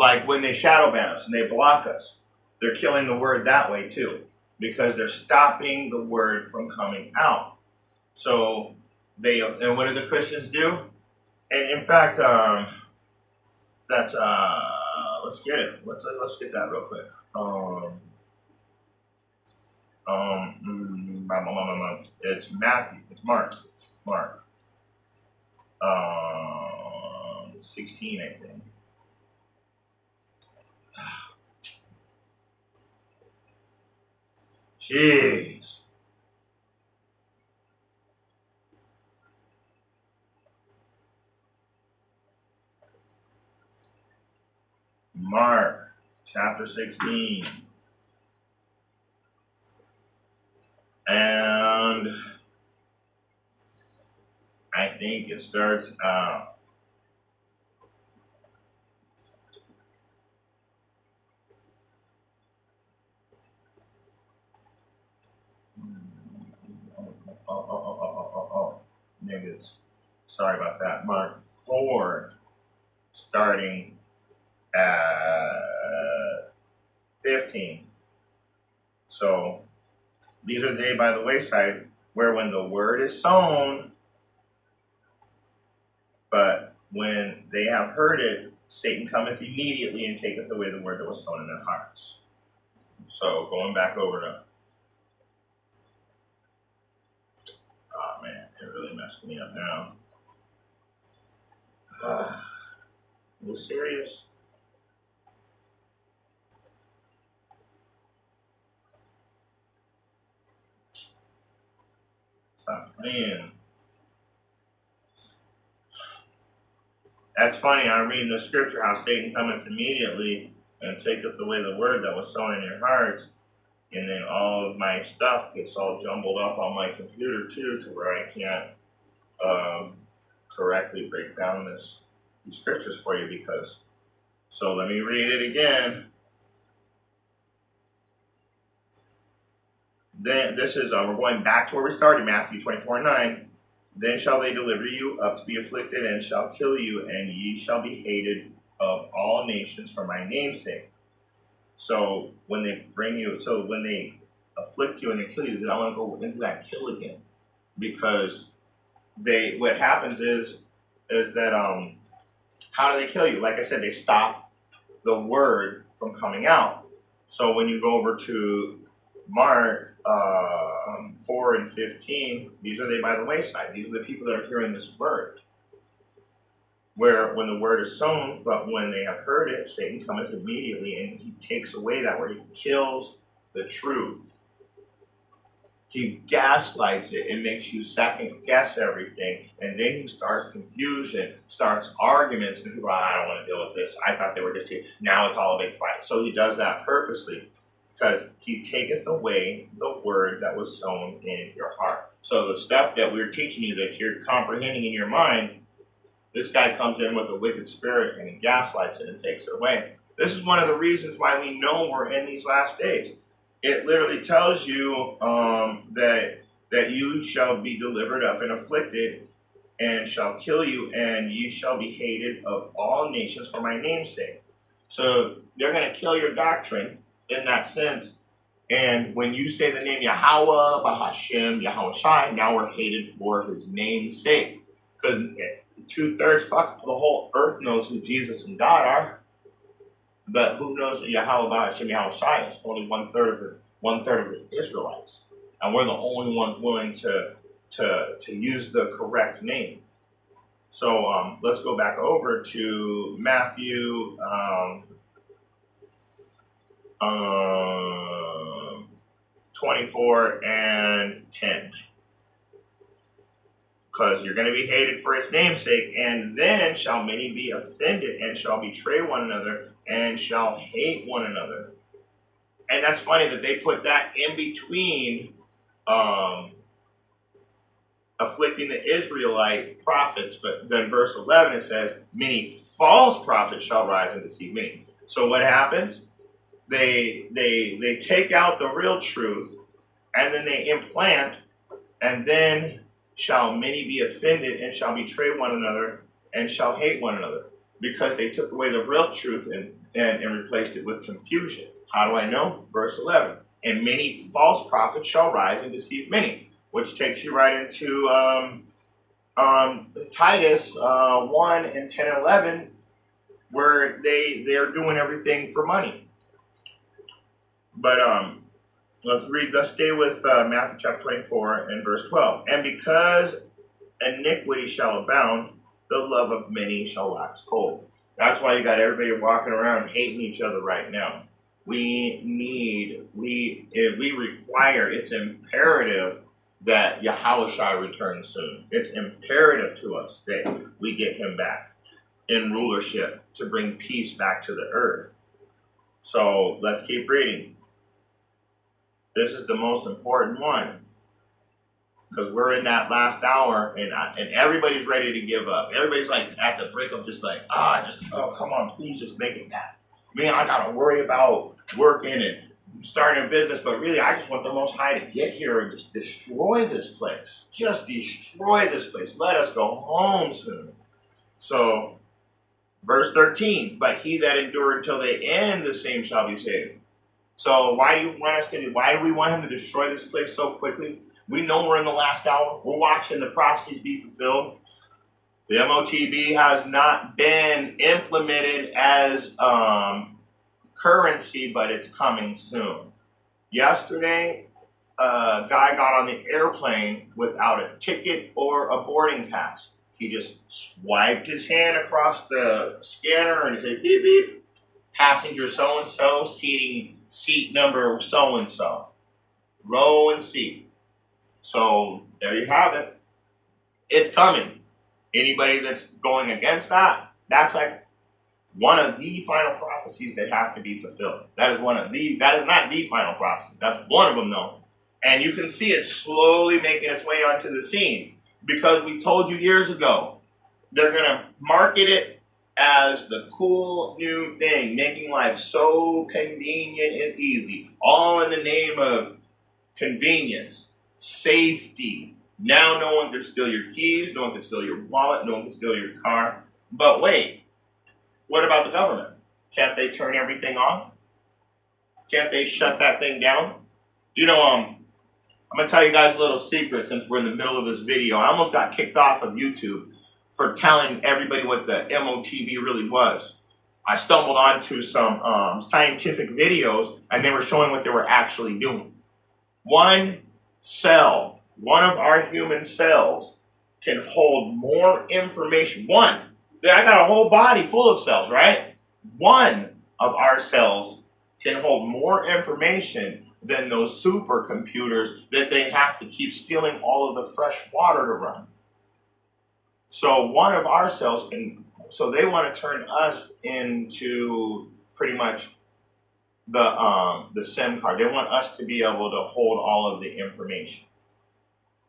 Like when they shadow ban us and they block us, they're killing the word that way too, because they're stopping the word from coming out. So and what do the Christians do? And in fact, that's let's get it. Let's get that real quick. It's Matthew. It's Mark. 16, I think. Jeez. Mark, chapter 16. And I think it starts out. Maybe it's, sorry about that. Mark 4, starting at 15. So these are they by the wayside, where when the word is sown, but when they have heard it, Satan cometh immediately and taketh away the word that was sown in their hearts. So going back over to, oh man, it really messed me up now. Are you serious? Stop playing. That's funny. I'm reading the scripture how Satan cometh immediately and taketh away the word that was sown in your hearts. And then all of my stuff gets all jumbled up on my computer too, to where I can't correctly break down these scriptures for you. Because, so let me read it again. Then this is, we're going back to where we started, Matthew 24:9. Then shall they deliver you up to be afflicted, and shall kill you, and ye shall be hated of all nations for my name's sake. So when they when they afflict you and they kill you, then I want to go into that kill again, because what happens is that how do they kill you? Like I said, they stop the word from coming out. So when you go over to Mark 4 and 15, these are they by the wayside. These are the people that are hearing this word. Where when the word is sown, but when they have heard it, Satan cometh immediately and he takes away that word. He kills the truth. He gaslights it and makes you second guess everything. And then he starts confusion, starts arguments, and people are, I don't want to deal with this. I thought they were just here. Now it's all a big fight. So he does that purposely, because he taketh away the word that was sown in your heart. So the stuff that we're teaching you that you're comprehending in your mind, this guy comes in with a wicked spirit and he gaslights it and takes it away. This is one of the reasons why we know we're in these last days. It literally tells you that you shall be delivered up and afflicted, and shall kill you, and ye shall be hated of all nations for my name's sake. So they're going to kill your doctrine in that sense. And when you say the name Yahweh, Bahashem, Yahweh Shai, now we're hated for his name's sake. Because 2/3, fuck, the whole earth knows who Jesus and God are. But who knows Yahweh, Bahashem, Yahweh Shai? It's only one third of the Israelites. And we're the only ones willing to use the correct name. So let's go back over to Matthew 24 and 10. Because you're going to be hated for his name's sake, and then shall many be offended, and shall betray one another, and shall hate one another. And that's funny that they put that in between afflicting the Israelite prophets, but then verse 11 it says, many false prophets shall rise and deceive many. So what happens? They take out the real truth, and then they implant, and then shall many be offended, and shall betray one another, and shall hate one another. because they took away the real truth and replaced it with confusion. How do I know? Verse 11. And many false prophets shall rise and deceive many, which takes you right into Titus 1 and 10 and 11, where they're doing everything for money. But let's stay with Matthew chapter 24 and verse 12. And because iniquity shall abound, the love of many shall wax cold. That's why you got everybody walking around hating each other right now. We require, it's imperative that Yahushua returns soon. It's imperative to us that we get him back in rulership to bring peace back to the earth. So let's keep reading. This is the most important one, because we're in that last hour, and everybody's ready to give up. Everybody's like at the brink of just like, oh, come on, please just make it back. Man, I gotta worry about working and starting a business, but really I just want the Most High to get here and just destroy this place. Just destroy this place. Let us go home soon. So, verse 13, but he that endure until the end, the same shall be saved. So why do we want him to destroy this place so quickly? We know we're in the last hour. We're watching the prophecies be fulfilled. The MOTB has not been implemented as currency, but it's coming soon. Yesterday, a guy got on the airplane without a ticket or a boarding pass. He just swiped his hand across the scanner and he said, beep, beep, passenger so-and-so, seat number so-and-so, row and seat. So there you have it. It's coming. Anybody that's going against that, that's like one of the final prophecies that have to be fulfilled. That is not the final prophecy. That's one of them though. And you can see it slowly making its way onto the scene, because we told you years ago, they're going to market it as the cool new thing, making life so convenient and easy, all in the name of convenience, safety. Now no one can steal your keys, no one can steal your wallet, no one can steal your car. But wait, what about the government? Can't they turn everything off? Can't they shut that thing down? You know, I'm going to tell you guys a little secret since we're in the middle of this video. I almost got kicked off of YouTube for telling everybody what the MOTB really was. I stumbled onto some scientific videos, and they were showing what they were actually doing. One cell, one of our human cells, can hold more information. I got a whole body full of cells, right? One of our cells can hold more information than those supercomputers that they have to keep stealing all of the fresh water to run. So one of our cells so they want to turn us into pretty much the SIM card. They want us to be able to hold all of the information.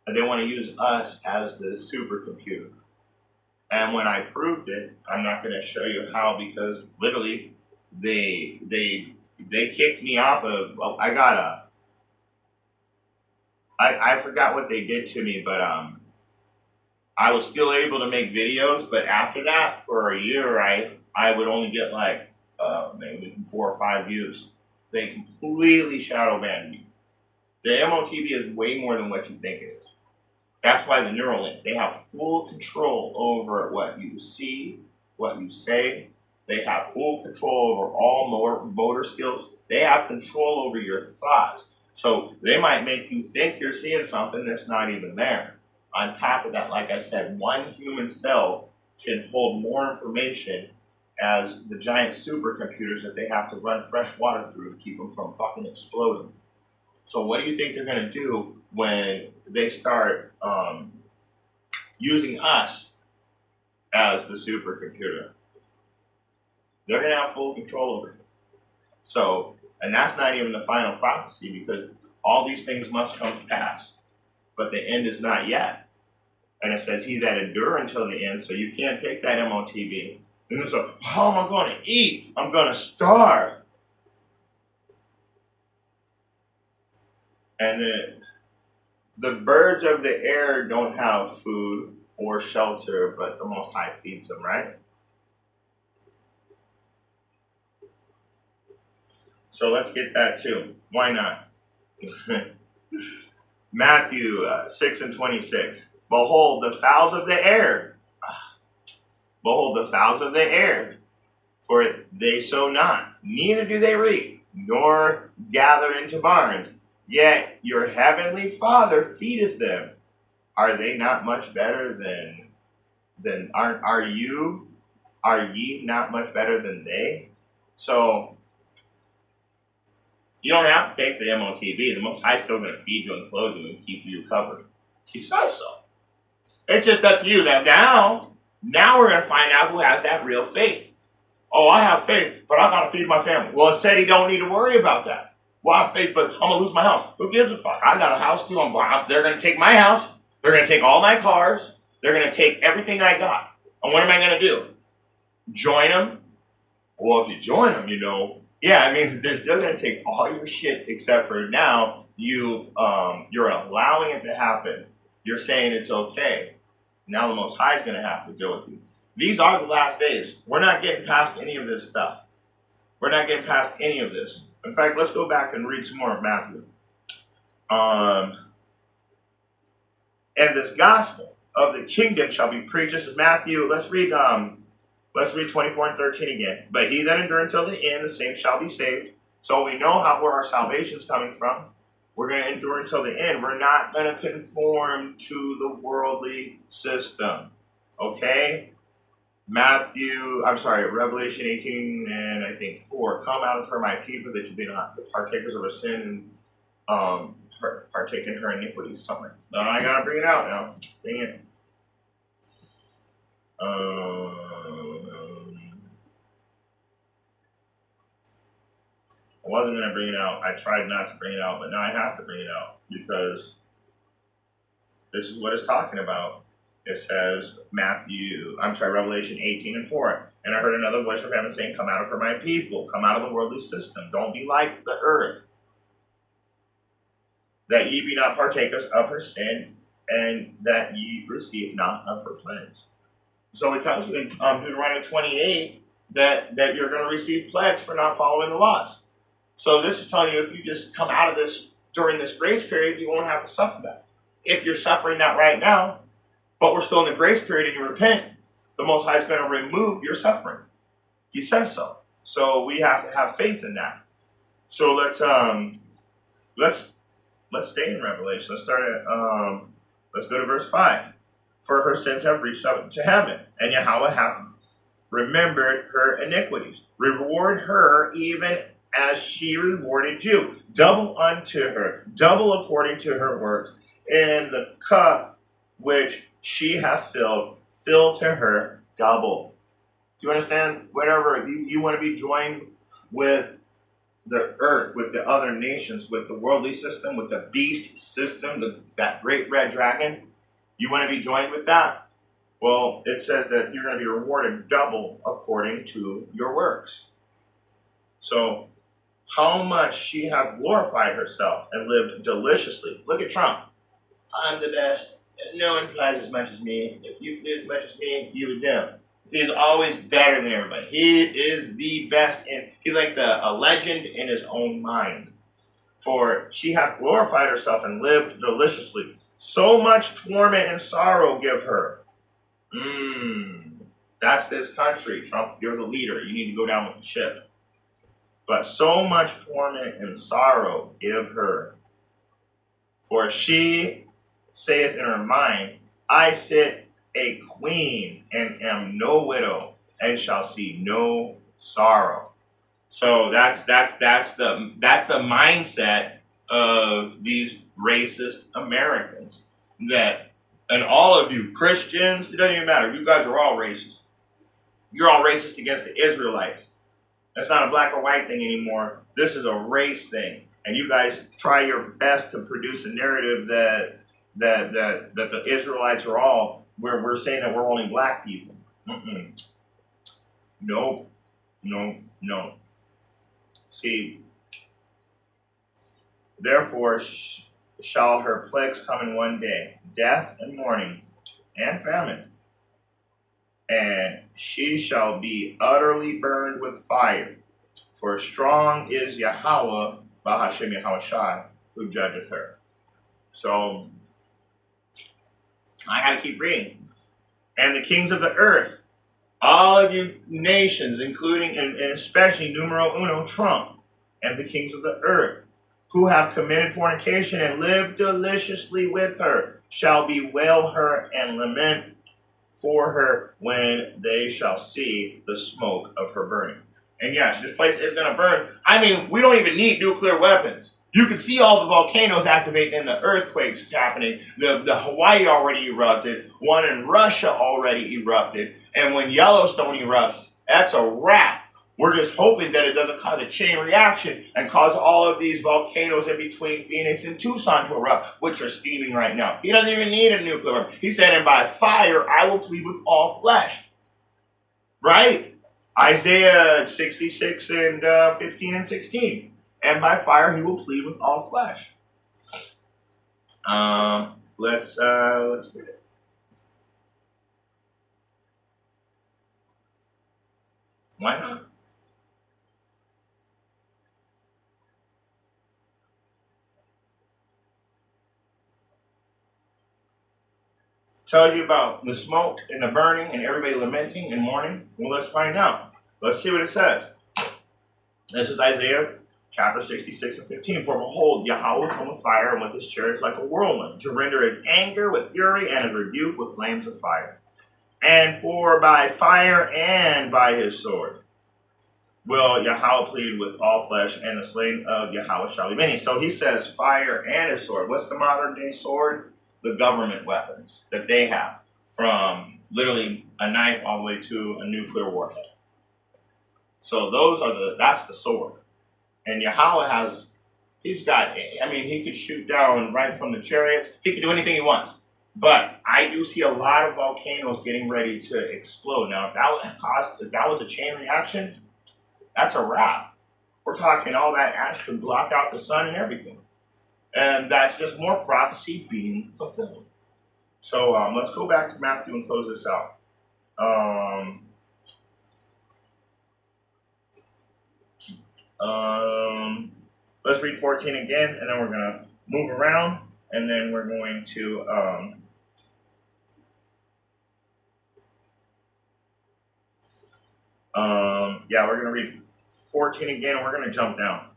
And they want to use us as the supercomputer. And when I proved it, I'm not going to show you how, because literally they kicked me off of, I forgot what they did to me, but I was still able to make videos, but after that, for a year, I would only get like maybe 4 or 5 views. They completely shadow banned me. The MOTB is way more than what you think it is. That's why the Neuralink, they have full control over what you see, what you say. They have full control over all motor skills. They have control over your thoughts. So they might make you think you're seeing something that's not even there. On top of that, like I said, one human cell can hold more information as the giant supercomputers that they have to run fresh water through to keep them from fucking exploding. So what do you think they're going to do when they start using us as the supercomputer? They're going to have full control over it. So, and that's not even the final prophecy, because all these things must come to pass. But the end is not yet. And it says, he that endure until the end, so you can't take that MOTB. And then so, how am I going to eat? I'm going to starve. And the birds of the air don't have food or shelter, but the Most High feeds them, right? So let's get that too. Why not? Matthew 6 and 26. Behold, the fowls of the air. Behold, the fowls of the air. For they sow not, neither do they reap, nor gather into barns. Yet your heavenly Father feedeth them. Are they not much better than are ye not much better than they? So you don't have to take the MOTB. The Most High is still going to feed you and clothe you and keep you covered. He says so. It's just up to you. Now we're going to find out who has that real faith. Oh, I have faith, but I got to feed my family. Well, it said he don't need to worry about that. Well, I have faith, but I'm going to lose my house. Who gives a fuck? I got a house too. They're going to take my house. They're going to take all my cars. They're going to take everything I got. And what am I going to do? Join them? Well, if you join them, yeah, it means that they're still going to take all your shit, except for now you're allowing it to happen. You're saying it's okay. Now the Most High is going to have to deal with you. These are the last days. We're not getting past any of this stuff. We're not getting past any of this. In fact, let's go back and read some more of Matthew. And this gospel of the kingdom shall be preached. This is Matthew. Let's read 24 and 13 again. But he that endure until the end, the same shall be saved. So we know where our salvation is coming from. We're going to endure until the end. We're not going to conform to the worldly system. Okay? Revelation 18 and I think 4. Come out of her, my people, that you be not partakers of her sin and partake in her iniquities. Something. No, I got to bring it out now. Dang it. I wasn't going to bring it out. I tried not to bring it out, but now I have to bring it out because this is what it's talking about. It says Revelation 18 and 4. And I heard another voice from heaven saying, come out of her, my people. Come out of the worldly system. Don't be like the earth. That ye be not partakers of her sin, and that ye receive not of her plagues. So it tells you in Deuteronomy 28 that you're going to receive plagues for not following the laws. So this is telling you if you just come out of this during this grace period, you won't have to suffer that. If you're suffering that right now, but we're still in the grace period and you repent, the Most High is going to remove your suffering. He says so. So we have to have faith in that. So let's stay in Revelation. Let's start at let's go to verse 5. For her sins have reached up to heaven, and Yahweh hath remembered her iniquities. Reward her even as she rewarded you. Double unto her, double according to her works. And the cup which she hath filled, fill to her double. Do you understand? Whatever you want to be joined with the earth, with the other nations, with the worldly system, with the beast system, that great red dragon, you want to be joined with that? Well, it says that you're going to be rewarded double according to your works. So, how much she hath glorified herself and lived deliciously. Look at Trump. I'm the best. No one flies as much as me. If you flew as much as me, you would know. He's always better than everybody. He is the best. And he's like a legend in his own mind. For she hath glorified herself and lived deliciously. So much torment and sorrow give her. That's this country. Trump, you're the leader. You need to go down with the ship. But so much torment and sorrow give her. For she saith in her mind, I sit a queen and am no widow, and shall see no sorrow. So that's the mindset of these racist Americans. And all of you Christians, it doesn't even matter. You guys are all racist. You're all racist against the Israelites. That's not a black or white thing anymore. This is a race thing. And you guys try your best to produce a narrative that the Israelites are all, we're saying that we're only black people. No. See, therefore shall her plagues come in one day, death and mourning and famine. And she shall be utterly burned with fire. For strong is Yahweh, Bahashem Yahweh Shai, who judgeth her. So, I gotta keep reading. And the kings of the earth, all of you nations, including and especially numero uno, Trump, and the kings of the earth, who have committed fornication and lived deliciously with her, shall bewail her and lament for her when they shall see the smoke of her burning. And yes, this place is going to burn. I mean, we don't even need nuclear weapons. You can see all the volcanoes activating and the earthquakes happening. The Hawaii already erupted. One in Russia already erupted. And when Yellowstone erupts, that's a wrap. We're just hoping that it doesn't cause a chain reaction and cause all of these volcanoes in between Phoenix and Tucson to erupt, which are steaming right now. He doesn't even need a nuclear weapon. He said, and by fire I will plead with all flesh. Right? Isaiah 66 and 15 and 16. And by fire he will plead with all flesh. Let's get it. Why not? Tells you about the smoke and the burning and everybody lamenting and mourning. Well, let's find out. Let's see what it says. This is Isaiah chapter 66 and 15. For behold, Yahweh will come with fire and with his chariots like a whirlwind, to render his anger with fury and his rebuke with flames of fire. And for by fire and by his sword will Yahweh plead with all flesh, and the slain of Yahweh shall be many. So he says fire and his sword. What's the modern day sword? The government weapons that they have, from literally a knife all the way to a nuclear warhead. So that's the sword. And Yahweh he's got, I mean, he could shoot down right from the chariots. He could do anything he wants. But I do see a lot of volcanoes getting ready to explode. Now, if that was a chain reaction, that's a wrap. We're talking all that ash could block out the sun and everything. And that's just more prophecy being fulfilled. So let's go back to Matthew and close this out. Let's read 14 again, and then we're going to move around, and then we're going to we're going to read 14 again, and we're going to jump down.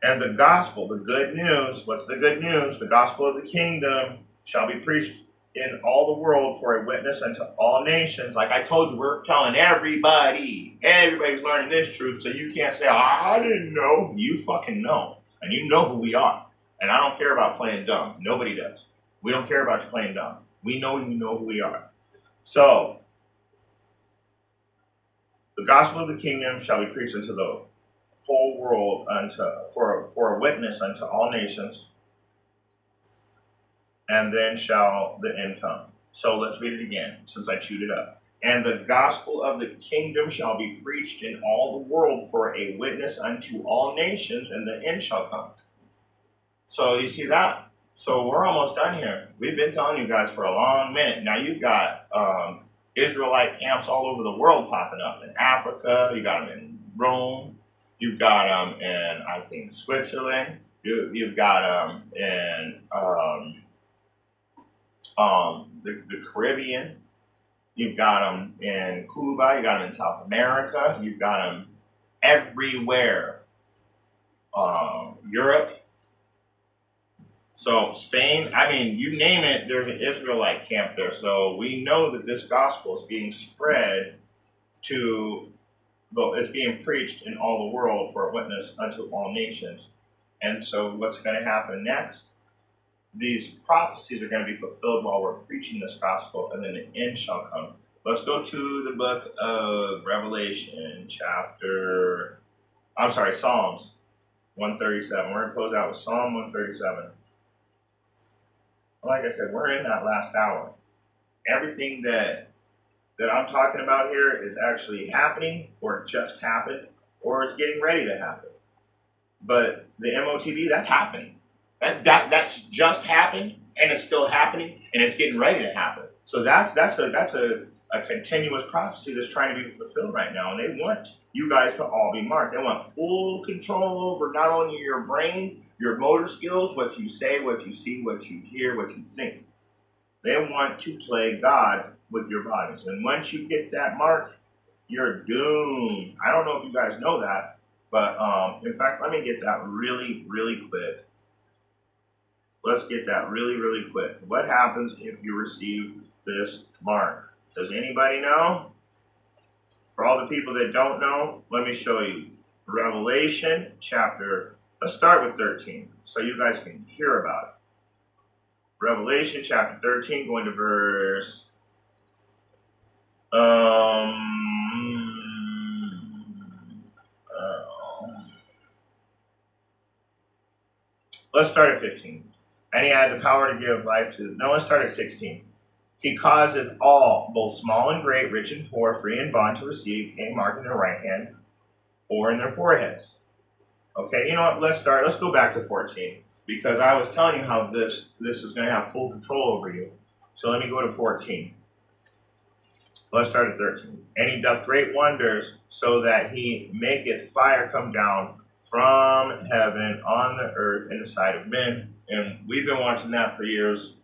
And the gospel, the good news, what's the good news? The gospel of the kingdom shall be preached in all the world for a witness unto all nations. Like I told you, we're telling everybody. Everybody's learning this truth, so you can't say, I didn't know. You fucking know. And you know who we are. And I don't care about playing dumb. Nobody does. We don't care about you playing dumb. We know you know who we are. So, the gospel of the kingdom shall be preached unto the whole world for a witness unto all nations, and then shall the end come. So let's read it again, since I chewed it up. And the gospel of the kingdom shall be preached in all the world for a witness unto all nations, and the end shall come. So you see that? So we're almost done here. We've been telling you guys for a long minute. Now you've got Israelite camps all over the world popping up. In Africa, you got them in Rome, you've got them in, I think, Switzerland, you've got them in the Caribbean, you've got them in Cuba, you got them in South America, you've got them everywhere. Europe. So Spain, I mean, you name it, there's an Israelite camp there. So we know that this gospel is being spread it's being preached in all the world for a witness unto all nations. And so what's going to happen next? These prophecies are going to be fulfilled while we're preaching this gospel, and then the end shall come. Let's go to the book of Revelation, Psalms 137. We're going to close out with Psalm 137. Like I said, we're in that last hour. Everything that I'm talking about here is actually happening, or just happened, or it's getting ready to happen. But the MOTB, that's happening. That's just happened, and it's still happening, and it's getting ready to happen. So that's a a continuous prophecy that's trying to be fulfilled right now, and they want you guys to all be marked. They want full control over not only your brain, your motor skills, what you say, what you see, what you hear, what you think. They want to play God with your bodies. And once you get that mark, you're doomed. I don't know if you guys know that, but in fact, let me get that really, really quick. Let's get that really, really quick. What happens if you receive this mark? Does anybody know? For all the people that don't know, let me show you. Revelation chapter, let's start with 13, so you guys can hear about it. Revelation chapter 13, going to verse let's start at 15. And he had the power to give life to, no, let's start at 16. He causes all, both small and great, rich and poor, free and bond, to receive a mark in their right hand or in their foreheads. Okay, you know what, let's go back to 14. Because I was telling you how this is going to have full control over you. So let me go to 14. Let's start at 13. And he doth great wonders, so that he maketh fire come down from heaven on the earth in the sight of men. And we've been watching that for years.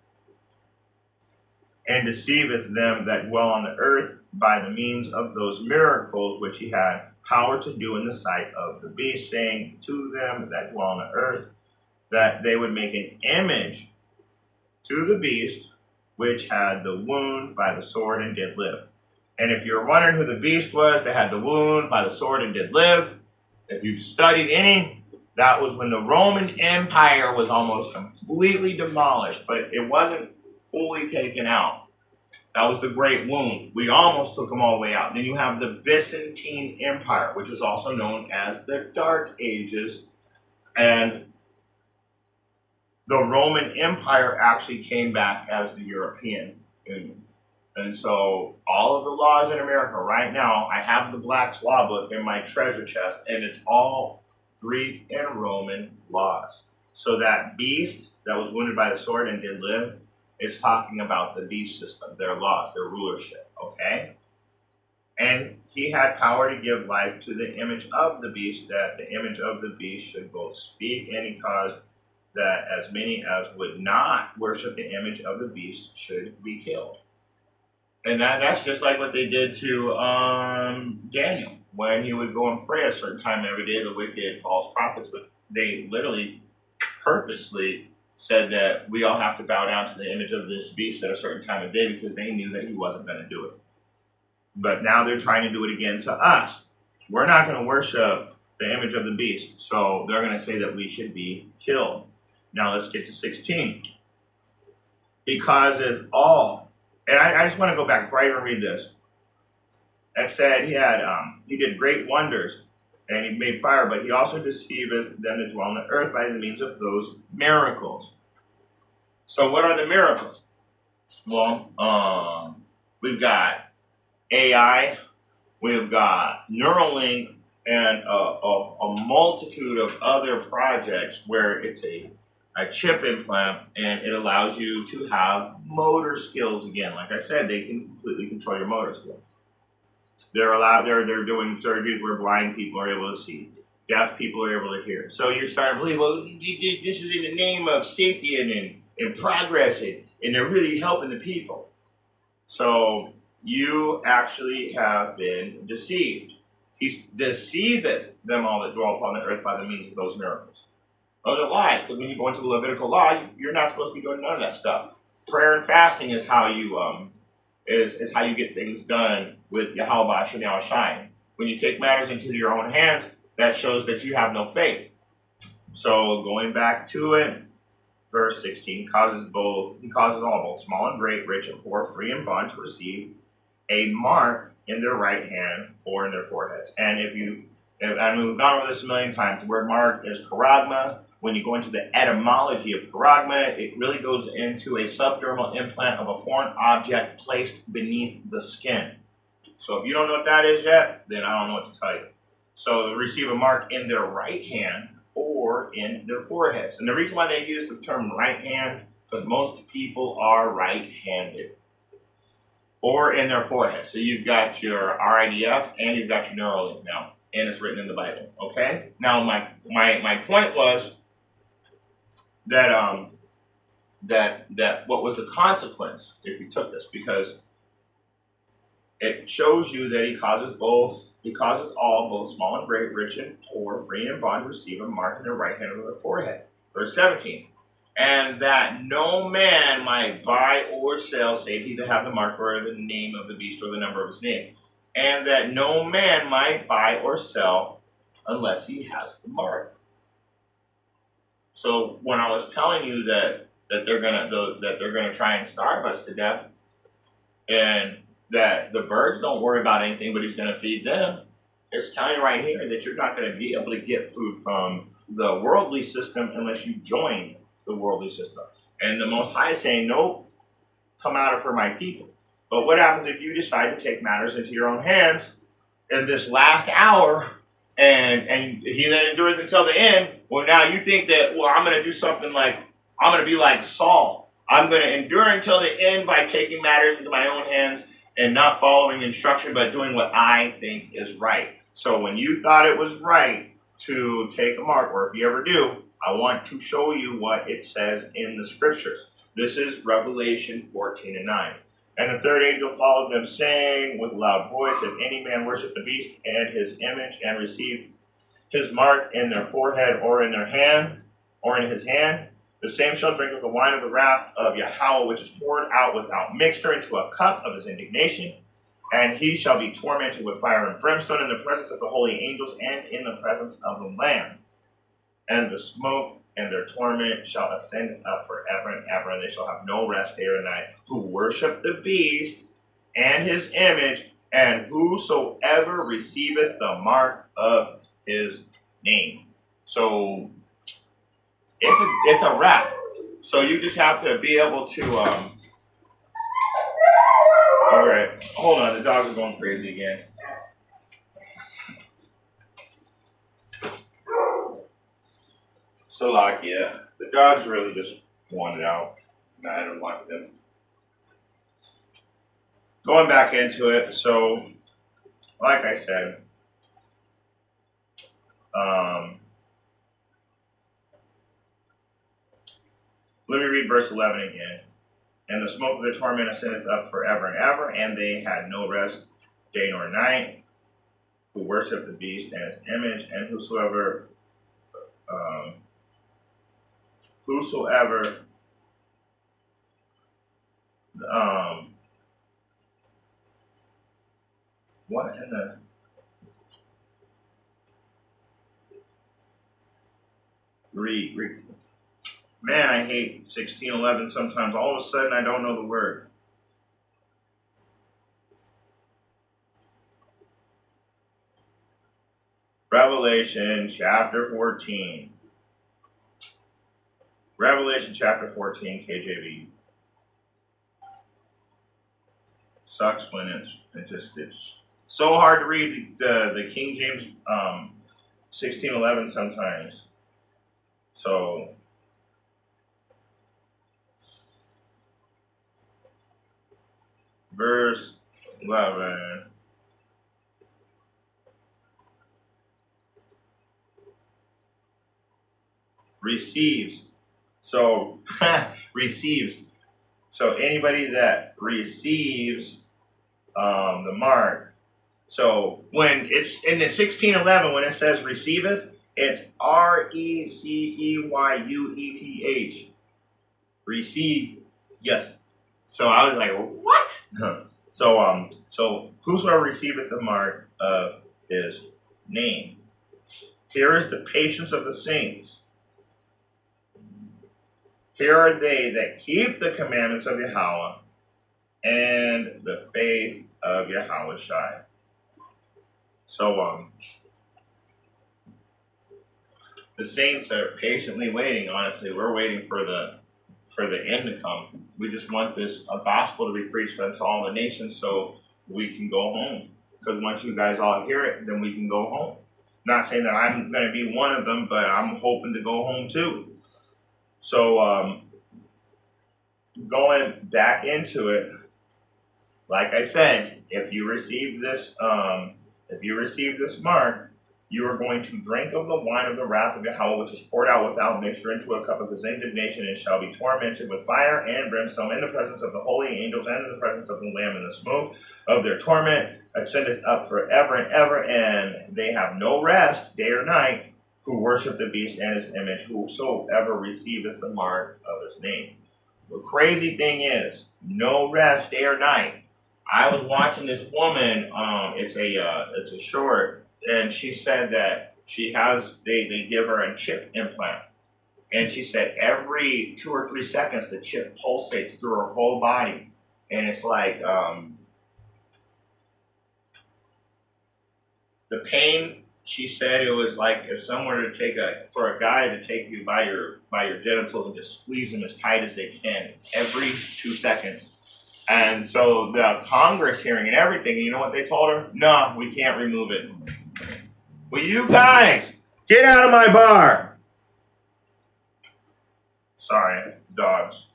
And deceiveth them that dwell on the earth by the means of those miracles which he had power to do in the sight of the beast, saying to them that dwell on the earth, that they would make an image to the beast which had the wound by the sword and did live. And if you're wondering who the beast was that had the wound by the sword and did live, if you've studied any, that was when the Roman Empire was almost completely demolished, but it wasn't fully taken out. That was the Great Wound. We almost took them all the way out. Then you have the Byzantine Empire, which is also known as the Dark Ages, and the Roman Empire actually came back as the European Union. And so all of the laws in America right now, I have the Black's Law book in my treasure chest, and it's all Greek and Roman laws. So that beast that was wounded by the sword and did live is talking about the beast system, their laws, their rulership, okay? And he had power to give life to the image of the beast, that the image of the beast should both speak, and he caused that as many as would not worship the image of the beast should be killed. And that's just like what they did to Daniel, when he would go and pray a certain time every day, the wicked false prophets, but they literally purposely said that we all have to bow down to the image of this beast at a certain time of day because they knew that he wasn't going to do it. But now they're trying to do it again to us. We're not going to worship the image of the beast, so they're going to say that we should be killed. Now let's get to 16. He causeth all, and I just want to go back before I even read this. That said, he did great wonders, and he made fire, but he also deceiveth them that dwell on the earth by the means of those miracles. So what are the miracles? Well, we've got AI, we've got Neuralink, and a multitude of other projects where it's a chip implant, and it allows you to have motor skills again. Like I said, they can completely control your motor skills. They're doing surgeries where blind people are able to see, deaf people are able to hear. So you're starting to believe, well, this is in the name of safety and progress, and they're really helping the people. So you actually have been deceived. He deceiveth them all that dwell upon the earth by the means of those miracles. Those are lies, because when you go into the Levitical law, you're not supposed to be doing none of that stuff. Prayer and fasting is how you is how you get things done with Yahweh Shem Yahushai. When you take matters into your own hands, that shows that you have no faith. So going back to it, verse 16, he causes all, both small and great, rich and poor, free and bond, to receive a mark in their right hand or in their foreheads. And we've gone over this a million times, the word mark is charagma. When you go into the etymology of charagma, it really goes into a subdermal implant of a foreign object placed beneath the skin. So if you don't know what that is yet, then I don't know what to tell you. So receive a mark in their right hand or in their foreheads. And the reason why they use the term right hand, because most people are right-handed. or in their forehead. So you've got your RIDF and you've got your Neuralink now, and it's written in the Bible. Okay. Now my point was that that what was the consequence if you took this, because it shows you that he causes all, both small and great, rich and poor, free and bond, to receive a mark in their right hand or their forehead. Verse 17. And that no man might buy or sell, save he that have the mark or the name of the beast or the number of his name. And that no man might buy or sell unless he has the mark. So when I was telling you that they're gonna try and starve us to death, and that the birds don't worry about anything, but he's going to feed them, it's telling you right here that you're not going to be able to get food from the worldly system unless you join the worldly system. And the Most High is saying, nope, come out of for my people. But what happens if you decide to take matters into your own hands in this last hour, and he that endureth until the end? Well, now you think that, well, I'm going to do something like, I'm going to be like Saul. I'm going to endure until the end by taking matters into my own hands and not following instruction, but doing what I think is right. So when you thought it was right to take a mark, or if you ever do, I want to show you what it says in the scriptures. This is Revelation 14:9. And the third angel followed them, saying with a loud voice, if any man worship the beast and his image, and receive his mark in their forehead or in their hand, or in his hand, the same shall drink of the wine of the wrath of Yahweh, which is poured out without mixture into a cup of his indignation. And he shall be tormented with fire and brimstone in the presence of the holy angels and in the presence of the Lamb. And the smoke and their torment shall ascend up forever and ever, and they shall have no rest day or night, who worship the beast and his image, and whosoever receiveth the mark of his name. So it's a wrap. So you just have to be able to all right, hold on, the dogs are going crazy again. Salakia, the dogs really just wanted out. I don't like them. Going back into it, so like I said, let me read verse 11 again. And the smoke of the torment ascendeth up forever and ever, and they had no rest day nor night, who worship the beast and his image, and whosoever what in the read. Man, I hate 16:11 sometimes. All of a sudden, I don't know the word. Revelation chapter 14. Revelation chapter 14, KJV. Sucks when it's so hard to read the King James 16:11 sometimes. So verse 11. Receives. So receives. So anybody that receives the mark. So when it's in the 16:11, when it says receiveth, it's RECEYUETH. Receiveth. So I was like, what? So whosoever receiveth the mark of his name. Here is the patience of the saints. Here are they that keep the commandments of Yahweh and the faith of Yahweh Shai. So the saints are patiently waiting. Honestly, we're waiting for the end to come. We just want this gospel to be preached unto all the nations, so we can go home. Because once you guys all hear it, then we can go home. Not saying that I'm going to be one of them, but I'm hoping to go home too. So going back into it, Like I said, if you receive this mark, you are going to drink of the wine of the wrath of Yahweh, which is poured out without mixture into a cup of his indignation, and shall be tormented with fire and brimstone in the presence of the holy angels and in the presence of the Lamb, and the smoke of their torment ascendeth up forever and ever, and they have no rest day or night, who worship the beast and his image, whosoever receiveth the mark of his name. The crazy thing is, no rest day or night. I was watching this woman. It's a short, and she said that they give her a chip implant, and she said every 2 or 3 seconds the chip pulsates through her whole body, and it's like the pain. She said it was like if someone were to take a guy to take you by your genitals and just squeeze them as tight as they can every 2 seconds. And so the Congress hearing and everything, you know what they told her? No, we can't remove it. Will you guys get out of my bar? Sorry, dogs.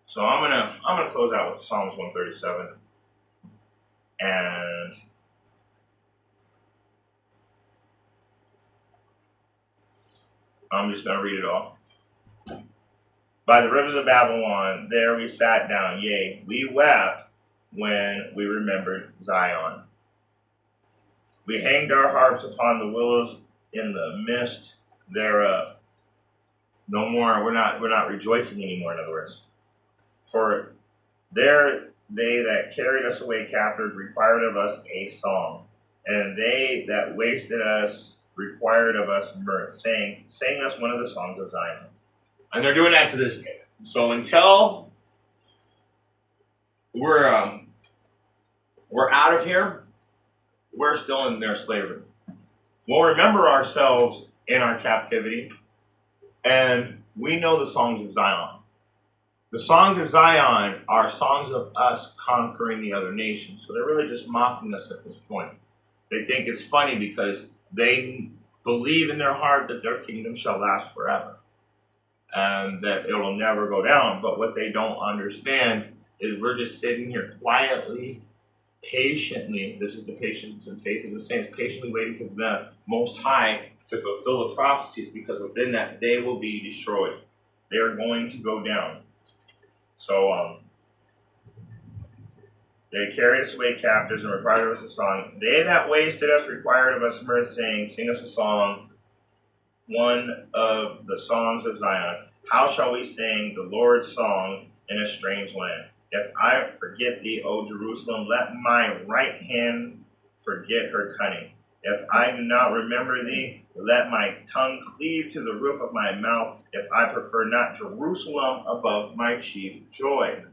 So I'm gonna close out with Psalms 137, and I'm just gonna read it all. By the rivers of Babylon, there we sat down, yea, we wept when we remembered Zion. We hanged our harps upon the willows in the midst thereof. No more, we're not rejoicing anymore, in other words. For there they that carried us away captive required of us a song, and they that wasted us required of us mirth, saying, sing us one of the songs of Zion. And they're doing that to this day. So until we're out of here, we're still in their slavery. We'll remember ourselves in our captivity, and we know the songs of Zion. The songs of Zion are songs of us conquering the other nations. So they're really just mocking us at this point. They think it's funny because they believe in their heart that their kingdom shall last forever, and that it will never go down. But what they don't understand is we're just sitting here quietly, patiently. This is the patience and faith of the saints, patiently waiting for the Most High to fulfill the prophecies, because within that they will be destroyed. They are going to go down. So they carried us away captives and required of us a song. They that wasted us required of us mirth, saying, sing us a song, one of the songs of Zion. How shall we sing the Lord's song in a strange land? If I forget thee, O Jerusalem, let my right hand forget her cunning. If I do not remember thee, let my tongue cleave to the roof of my mouth, if I prefer not Jerusalem above my chief joy.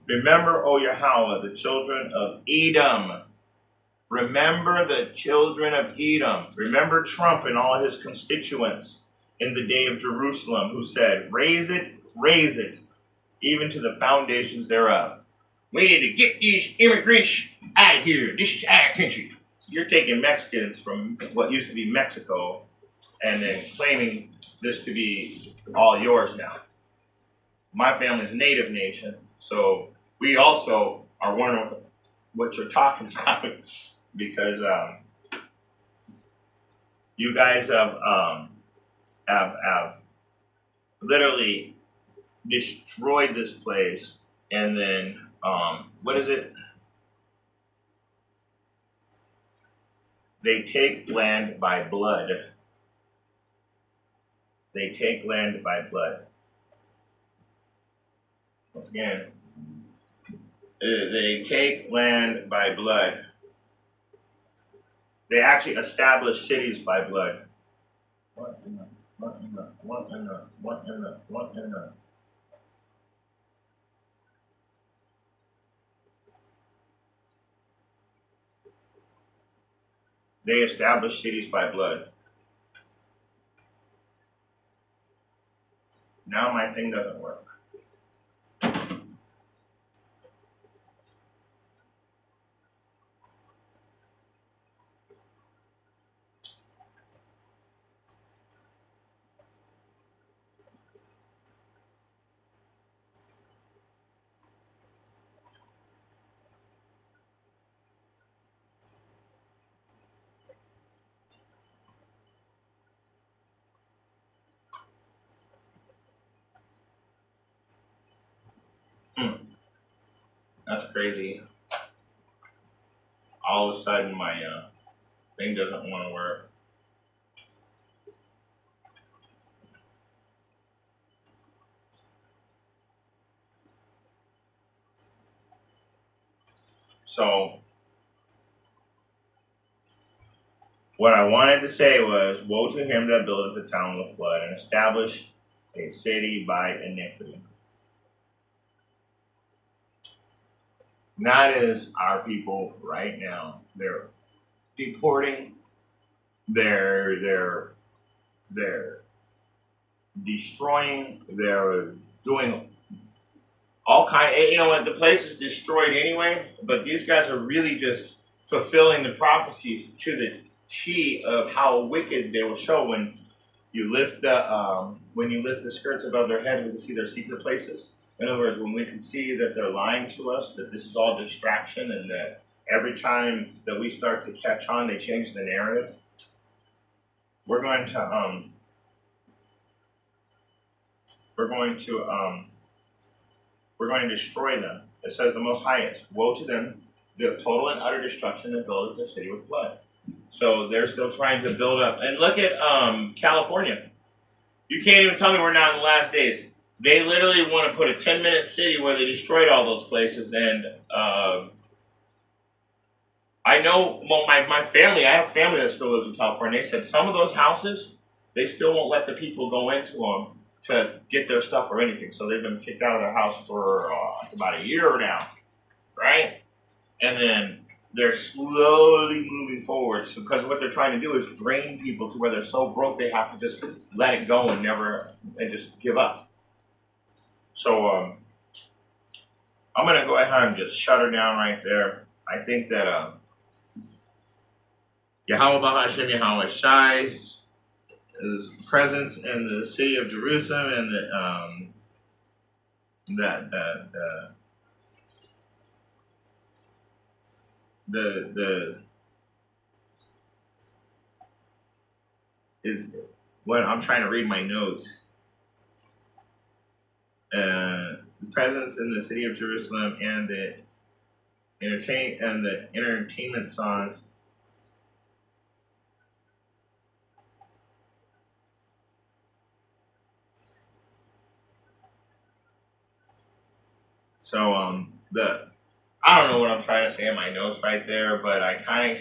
Remember, O Yahweh, the children of Edom. Remember the children of Edom. Remember Trump and all his constituents in the day of Jerusalem, who said, raise it, even to the foundations thereof. We need to get these immigrants out of here. This is our country. So you're taking Mexicans from what used to be Mexico and then claiming this to be all yours now. My family's a native nation, so we also are wondering what you're talking about, because you guys have literally destroyed this place, and then what is it? They take land by blood. They take land by blood. Once again, they take land by blood. They actually establish cities by blood. What in the? They establish cities by blood. Now my thing doesn't work. That's crazy. All of a sudden, my thing doesn't want to work. So, what I wanted to say was, woe to him that buildeth a town with flood, and establish a city by iniquity. And that is our people right now. They're deporting, they're destroying, they're doing all kind. You know what? The place is destroyed anyway, but these guys are really just fulfilling the prophecies to the T of how wicked they will show when you lift the skirts above their heads. We can see their secret places. In other words, when we can see that they're lying to us, that this is all distraction, and that every time that we start to catch on, they change the narrative. We're going to destroy them. It says the Most High is, woe to them, the total and utter destruction that buildeth the city with blood. So they're still trying to build up. And look at California. You can't even tell me we're not in the last days. They literally want to put a 10-minute city where they destroyed all those places. And I know, well, my family, I have family that still lives in California. They said some of those houses, they still won't let the people go into them to get their stuff or anything. So they've been kicked out of their house for about a year now, right? And then they're slowly moving forward. So because what they're trying to do is drain people to where they're so broke they have to just let it go and just give up. So I'm going to go ahead and just shut her down right there. I think that Yahweh Bahashem Yahweh Shai's presence in the city of Jerusalem and the is what I'm trying to read my notes. The presence in the city of Jerusalem and the entertainment songs. So I don't know what I'm trying to say in my notes right there, but I kind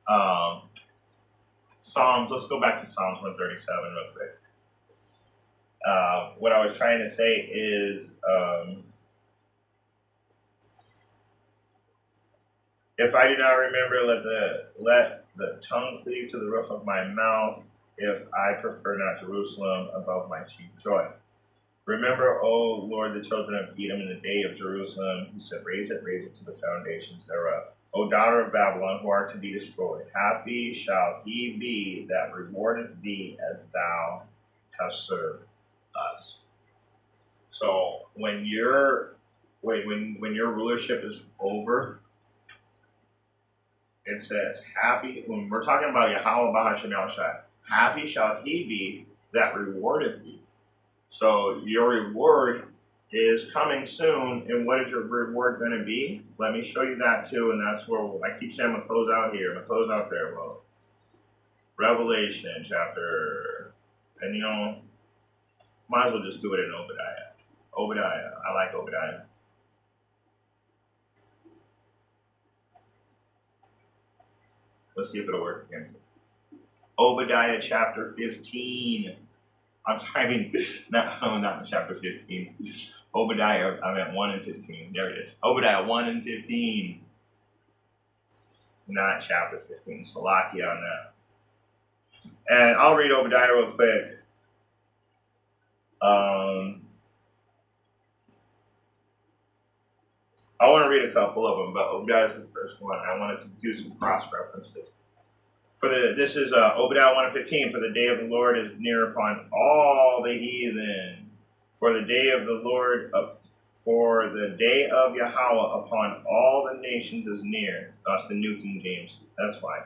of Psalms. Let's go back to Psalms 137 real quick. What I was trying to say is, if I do not remember, let the tongue cleave to the roof of my mouth. If I prefer not Jerusalem above my chief joy. Remember, O Lord, the children of Edom in the day of Jerusalem, who said, raise it to the foundations thereof. O daughter of Babylon, who art to be destroyed, happy shall he be that rewardeth thee as thou hast served us. So when your rulership is over, it says, happy, when we're talking about Yahweh Bahashem Yahushai, happy shall he be that rewardeth thee. So your reward is coming soon, and what is your reward going to be? Let me show you that too, and that's where I keep saying I'm going to close out here. I'm going to close out there. Well, Revelation chapter, and might as well just do it in Obadiah. Obadiah, I like Obadiah. Let's see if it'll work again. Obadiah chapter 15. Not chapter 15. Obadiah, I'm at 1 and 15. There it is. Obadiah 1 and 15. Not chapter 15. Salakia on that. And I'll read Obadiah real quick. I want to read a couple of them, but Obadiah is the first one. I wanted to do some cross references. This is Obadiah 1 and 15. For the day of the Lord is near upon all the heathen. For the day of the Lord, for the day of Yahweh upon all the nations is near. That's the New King James. That's why.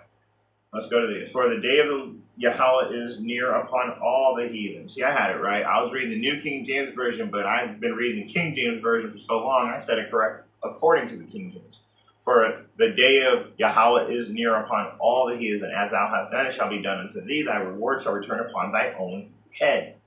Let's go to for the day of the Yahweh is near upon all the heathen. See, I had it right. I was reading the New King James Version, but I've been reading the King James Version for so long, I said it correct according to the King James. For the day of Yahweh is near upon all the heathen. As thou hast done, it shall be done unto thee. Thy reward shall return upon thy own head.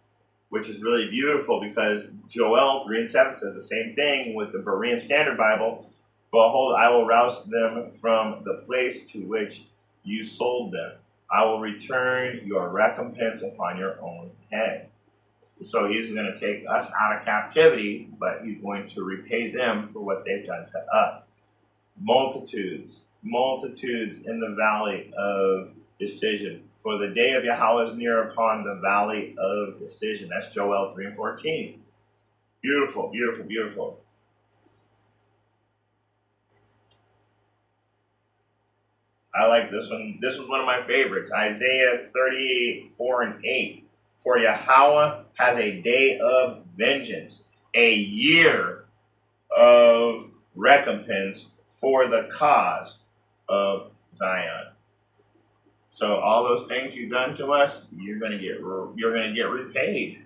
Which is really beautiful because Joel 3:7 says the same thing with the Berean Standard Bible. Behold, I will rouse them from the place to which you sold them. I will return your recompense upon your own head. So he's going to take us out of captivity, but he's going to repay them for what they've done to us. Multitudes in the valley of decision. For the day of Yahweh is near upon the valley of decision. That's Joel 3:14. Beautiful, beautiful, beautiful. I like this one. This was one of my favorites. Isaiah 38:4-8. For Yahweh has a day of vengeance, a year of recompense for the cause of Zion. So all those things you've done to us, you're going to get repaid.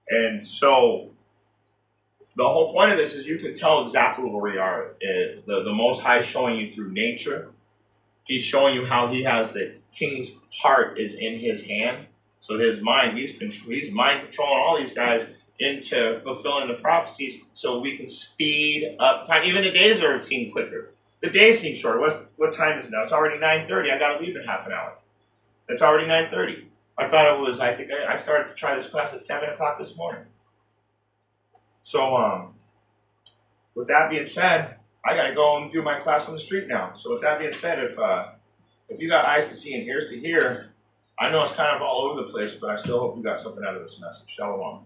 And so the whole point of this is you can tell exactly where we are. The Most High is showing you through nature. He's showing you how he has the king's heart is in his hand. So his mind, he's mind controlling all these guys into fulfilling the prophecies so we can speed up time. Even the days seem quicker. The days seem shorter. What time is it now? It's already 9:30. I got to leave in half an hour. It's already 9:30. I thought it was, I started to try this class at 7 o'clock this morning. So, with that being said, I got to go and do my class on the street now. So with that being said, if you got eyes to see and ears to hear, I know it's kind of all over the place, but I still hope you got something out of this message. Shalom.